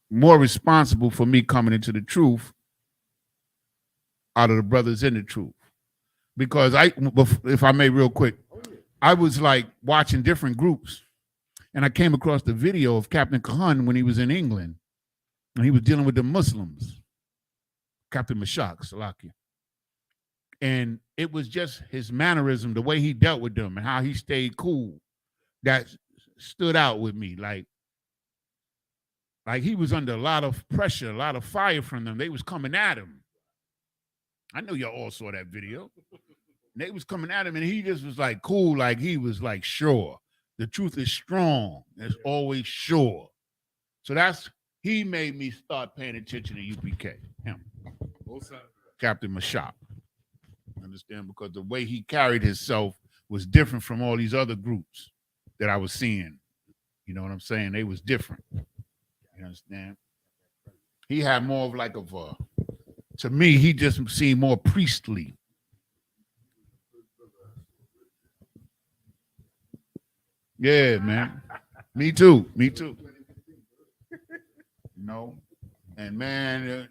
more responsible for me coming into the truth out of the brothers in the truth. Because if I may real quick, I was like watching different groups and I came across the video of Captain Kahan when he was in England and he was dealing with the Muslims, Captain Mashak, Salakia. And it was just his mannerism, the way he dealt with them and how he stayed cool, that stood out with me. Like he was under a lot of pressure, a lot of fire from them. They was coming at him. I know y'all all saw that video. They was coming at him and he just was like cool, like he was like sure. The truth is strong. It's always sure. So he made me start paying attention to UPK, him. Captain Mashak. Understand? Because the way he carried himself was different from all these other groups that I was seeing. You know what I'm saying? They was different. You understand? He had more of like to me, he just seemed more priestly. Yeah, man. Me too. You know? And man,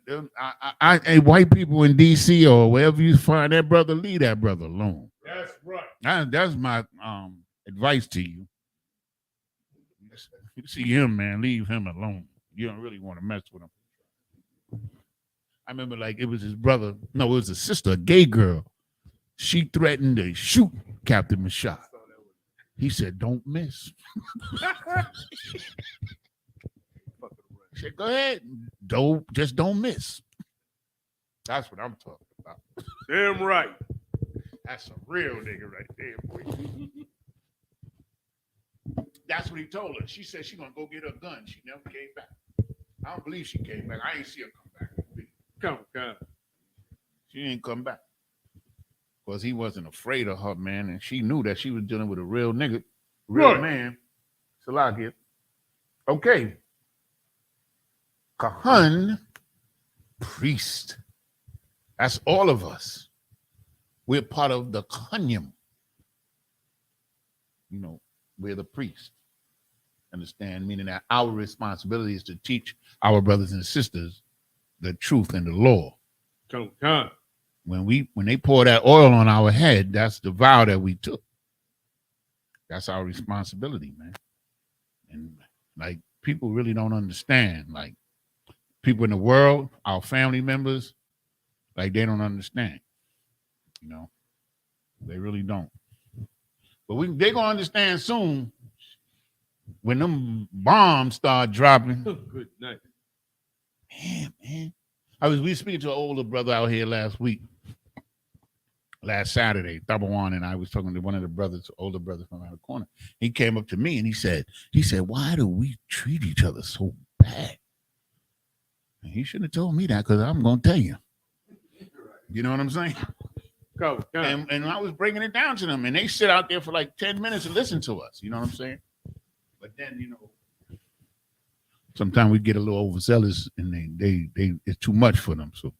I white people in DC or wherever you find that brother, leave that brother alone. That's right. That's my advice to you. You see him, man, leave him alone. You don't really want to mess with him. I remember like it was his brother. No, it was a sister, a gay girl. She threatened to shoot Captain Mashak. He said, "Don't miss." He said, "Go ahead. Just don't miss." That's what I'm talking about. Damn right. That's a real nigga right there, boy. That's what he told her. She said she gonna go get her gun. She never came back. I don't believe she came back. I ain't see her come back. Come. She ain't come back. Because he wasn't afraid of her, man, and she knew that she was dealing with a real nigga, real man. Salakia. Okay. Kahan, priest. That's all of us. We're part of the Kanyam. You know, we're the priest. Understand? Meaning that our responsibility is to teach our brothers and sisters the truth and the law. Come. When they pour that oil on our head, that's the vow that we took. That's our responsibility, man. And like people really don't understand. Like people in the world, our family members, like they don't understand. You know, they really don't. But they gonna understand soon when them bombs start dropping. Good night. Man. We were speaking to an older brother out here last Saturday, Tabawan, and I was talking to one of the brothers, older brothers from around the corner. He came up to me and he said, "Why do we treat each other so bad?" And he shouldn't have told me that because I'm going to tell you. You know what I'm saying? Go. And I was breaking it down to them, and they sit out there for like 10 minutes and listen to us. You know what I'm saying? But then, you know, sometimes we get a little overzealous and they it's too much for them. So,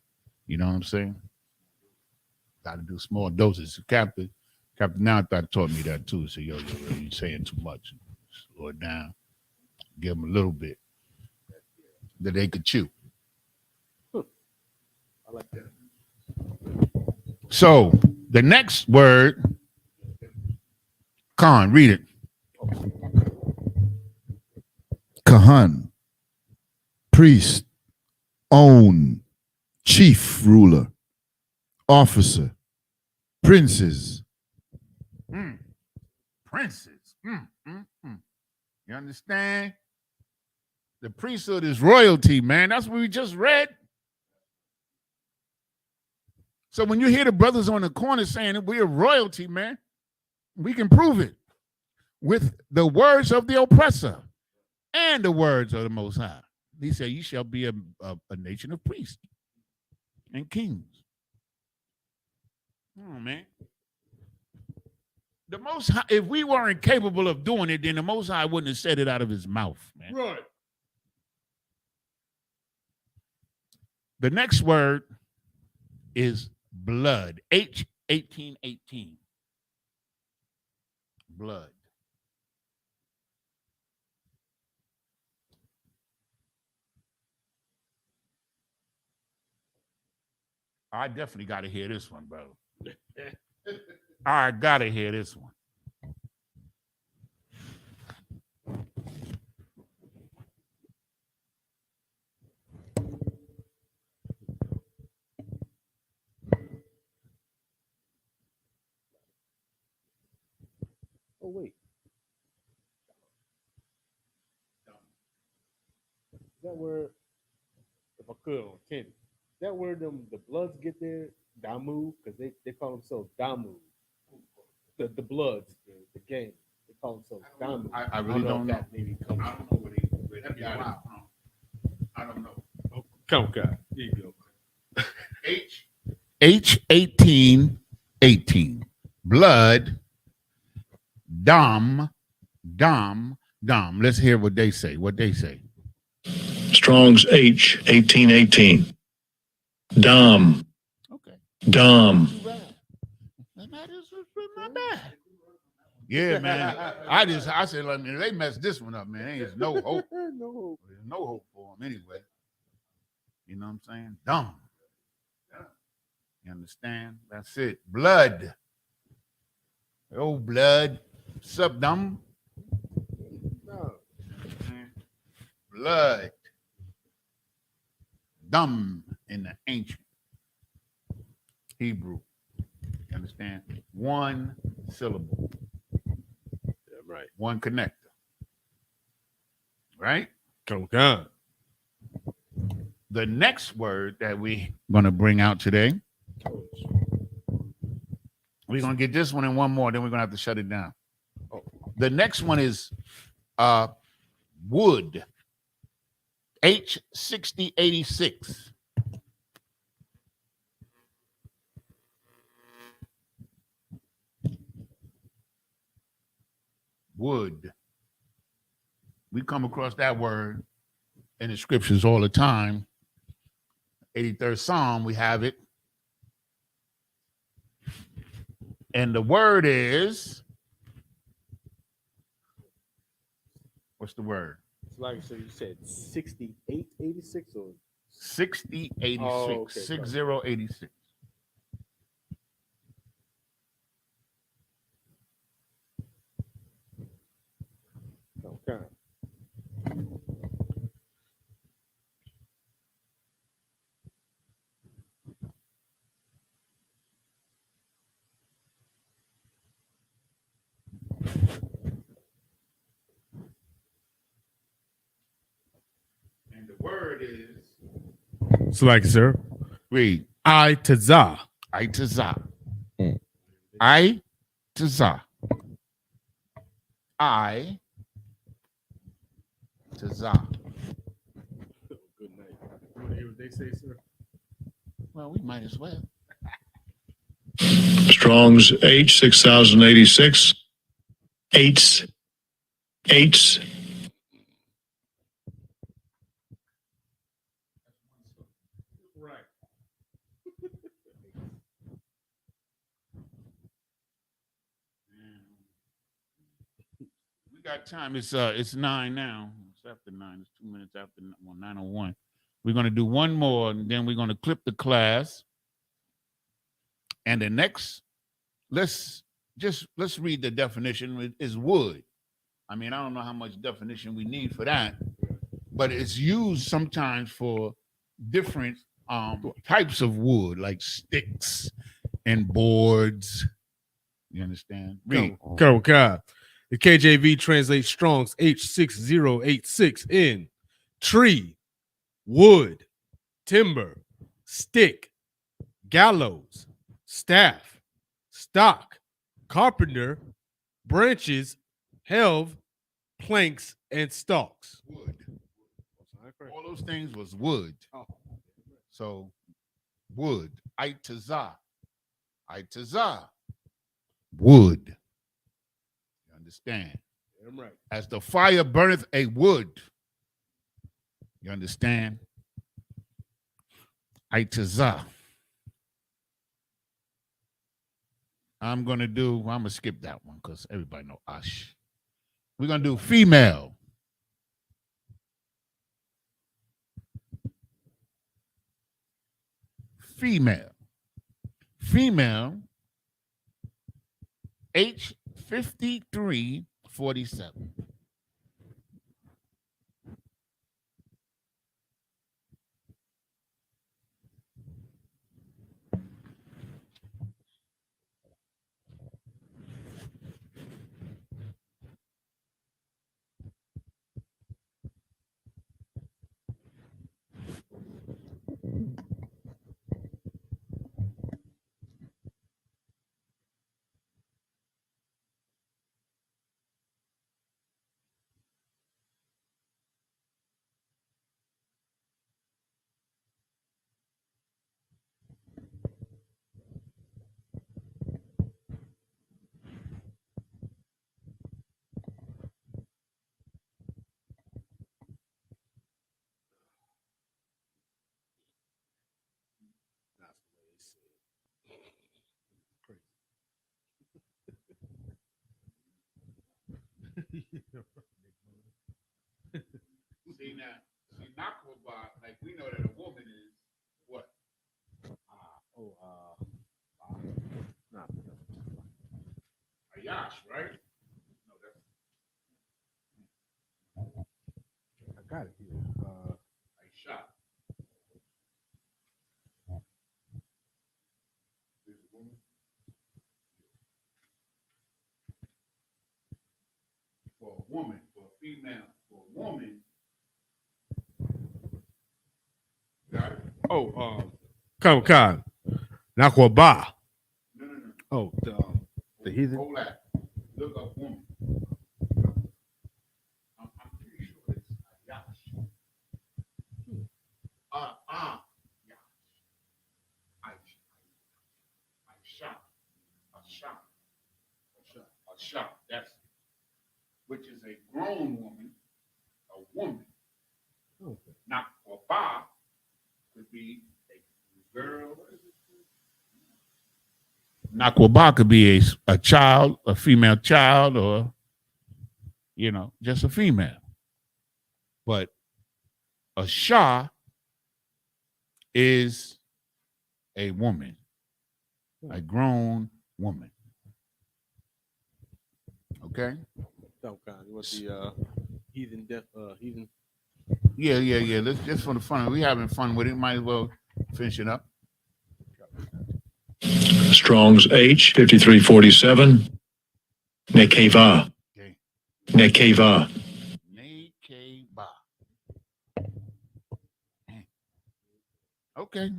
you know what I'm saying? Got to do small doses. Captain now taught me that too. So, you're saying too much. Slow it down. Give them a little bit that they could chew. I like that. So, the next word, Khan, read it. Kahan, priest, own, chief ruler, officer, princes. Princes. You understand? The priesthood is royalty, man. That's what we just read. So when you hear the brothers on the corner saying that we're royalty, man, we can prove it with the words of the oppressor and the words of the Most High. He said, "You shall be a nation of priests and kings." Oh, man. The Most High, if we weren't capable of doing it, then the Most High wouldn't have said it out of his mouth, man. Right. The next word is blood. H1818. Blood. I definitely got to hear this one, bro. I got to hear this one. Oh, wait. Is that where, if I could, on Kenny, is that where the Bloods get their Damu? Because they call themselves Damu. The Bloods, the gang, they call themselves Damu. I really don't know. That maybe comes. I don't know where they got it from. I don't know. Oh, come on, God. Here you go. H1818. Blood. Dom. Let's hear what they say. Strong's H 1818. Dom. Okay. Dom. Not bad. Yeah, man. I said, like, man, they messed this one up, man. There's no hope. No. There's no hope for them anyway. You know what I'm saying? Dumb. You understand? That's it. Blood. Oh, blood. What's up, dumb? No. Blood. Dumb in the ancient Hebrew. You understand? One syllable. Yeah, right. One connector. Right? Come on, God. The next word that we're going to bring out today, we're going to get this one and one more, then we're going to have to shut it down. The next one is wood. H6086. Wood. We come across that word in the scriptures all the time. 83rd Psalm, we have it. And the word is, what's the word? It's like, so you said 6886 or 6086. Oh, okay. 6086. okay. And the word is, So, like, sir, read. I to Za. I to za. I to za. I to za. Good night. You want to hear what they say, sir? Well, we might as well. Strong's H 6086. Eights. Right. We got time. It's 9 now. It's after 9. It's 2 minutes after 9:01. We're gonna do one more, and then we're gonna clip the class. And the next, let's read the definition. Is wood. I mean, I don't know how much definition we need for that, but it's used sometimes for different types of wood, like sticks and boards. You understand? Read. Come on, God. The KJV translates Strong's H6086 in tree, wood, timber, stick, gallows, staff, stock, carpenter, branches, helve, planks, and stalks. Wood. All those things was wood. So wood. Itazah. Wood. understand? I'm right. As the fire burneth a wood. You understand? Aitazah. I'm gonna skip that one because everybody know Ash. We're gonna do female. Female. Female. H5347. That's the way they say it. See Nakwaba, like we know that a woman is what? Nah. Ayash, right? No, that's I got it here. Aisha. This woman. For a woman, for a female, for a woman. Got it? Come. Nakwaba. No. Oh, the heathen. Hold that. Look up woman. I'm pretty sure it's Ayash. Aisha. That's it. Which is a grown woman, a woman. Okay. Not a bar could be a girl. Nakwaba could be a child, a female child, or just a female. But a Shah is a woman, a grown woman. Okay? You want the heathen heathen? Yeah. Let's just for the fun. We having fun with it. Might as well finish it up. Strong's H 5347. Nekeva. Okay. Nekeva. Nekeba. Okay.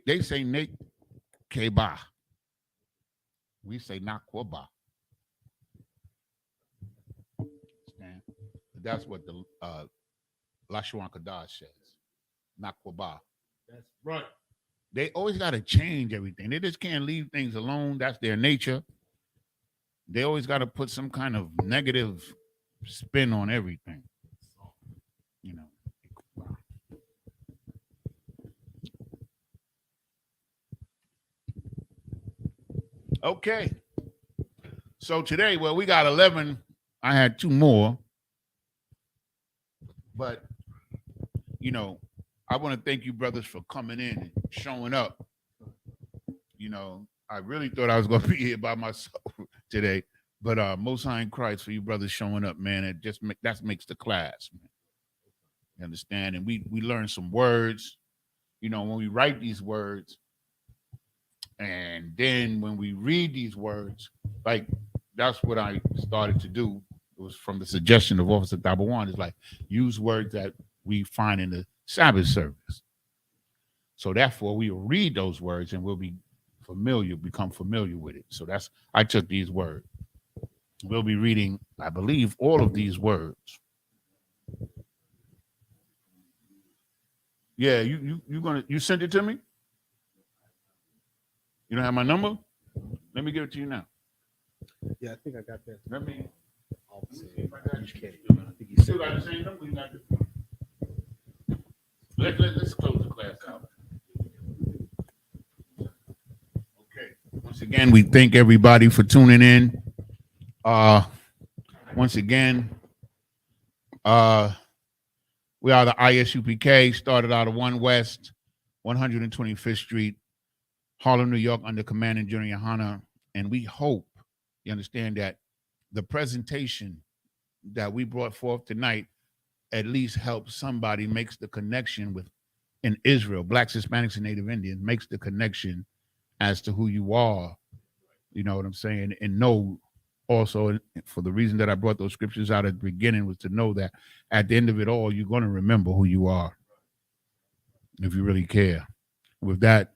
They say Nekeba. We say Nakwaba. That's what the Lashawan Qadash says. Nakwaba. That's right. They always got to change everything. They just can't leave things alone. That's their nature. They always got to put some kind of negative spin on everything. Okay. So today, we got 11. I had 2 more. But, I want to thank you brothers for coming in and showing up. I really thought I was going to be here by myself today. But Most High in Christ for you brothers showing up, man. It just that makes the class, man. You understand? And we learn some words, when we write these words. And then when we read these words, like that's what I started to do. It was from the suggestion of Officer Dabawan. It's like use words that we find in the Sabbath service. So therefore, we will read those words and we'll become familiar with it. So I took these words. We'll be reading, I believe, all of these words. Yeah, you sent it to me? You don't have my number? Let me give it to you now. Yeah, I think I got that. Still got the same number. Let's close the class out. Okay. Once again, we thank everybody for tuning in. Once again, we are the ISUPK, started out of 1 West, 125th Street, Harlem, New York, under Command and General Yohana. And we hope you understand that the presentation that we brought forth tonight at least helps somebody, makes the connection with in Israel, Blacks, Hispanics, and Native Indians, makes the connection as to who you are. You know what I'm saying? And know also, for the reason that I brought those scriptures out at the beginning, was to know that at the end of it all, you're going to remember who you are if you really care. With that,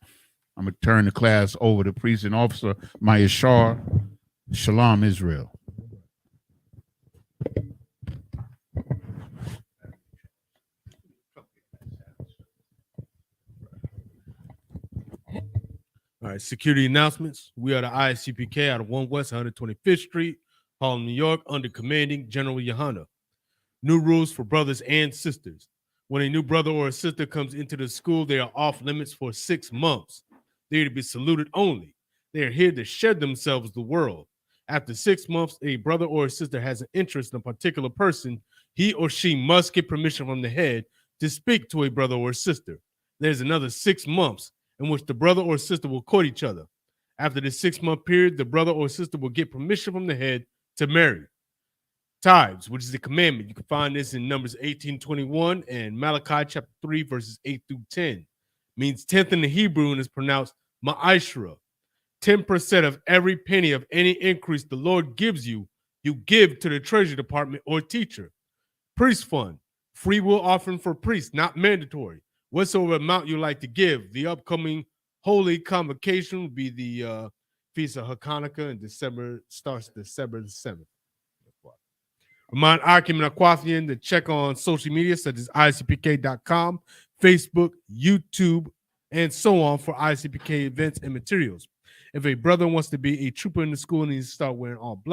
I'm going to turn the class over to Priest and Officer Maya Shar. Shalom, Israel. All right, security announcements. We are the ISUPK out of 1 West 125th Street, Harlem, New York, under commanding General Yohana. New rules for brothers and sisters. When a new brother or a sister comes into the school, they are off limits for 6 months. They are to be saluted only. They are here to shed themselves the world. After 6 months, a brother or a sister has an interest in a particular person, he or she must get permission from the head to speak to a brother or sister. There's another 6 months in which the brother or sister will court each other. After the 6-month period, the brother or sister will get permission from the head to marry. Tithes, which is the commandment. You can find this in Numbers 18:21 and Malachi chapter 3, verses 8 through 10. Means 10th in the Hebrew and is pronounced ma'ashra. 10% of every penny of any increase the Lord gives you, you give to the treasury department or teacher. Priest fund, free will offering for priests, not mandatory. Whatsoever amount you like to give. The upcoming holy convocation will be the Feast of Hanukkah in December, starts December the 7th. Remind Akim and Aquafian to check on social media such as ICPK.com, Facebook, YouTube, and so on for ICPK events and materials. If a brother wants to be a trooper in the school and needs to start wearing all black,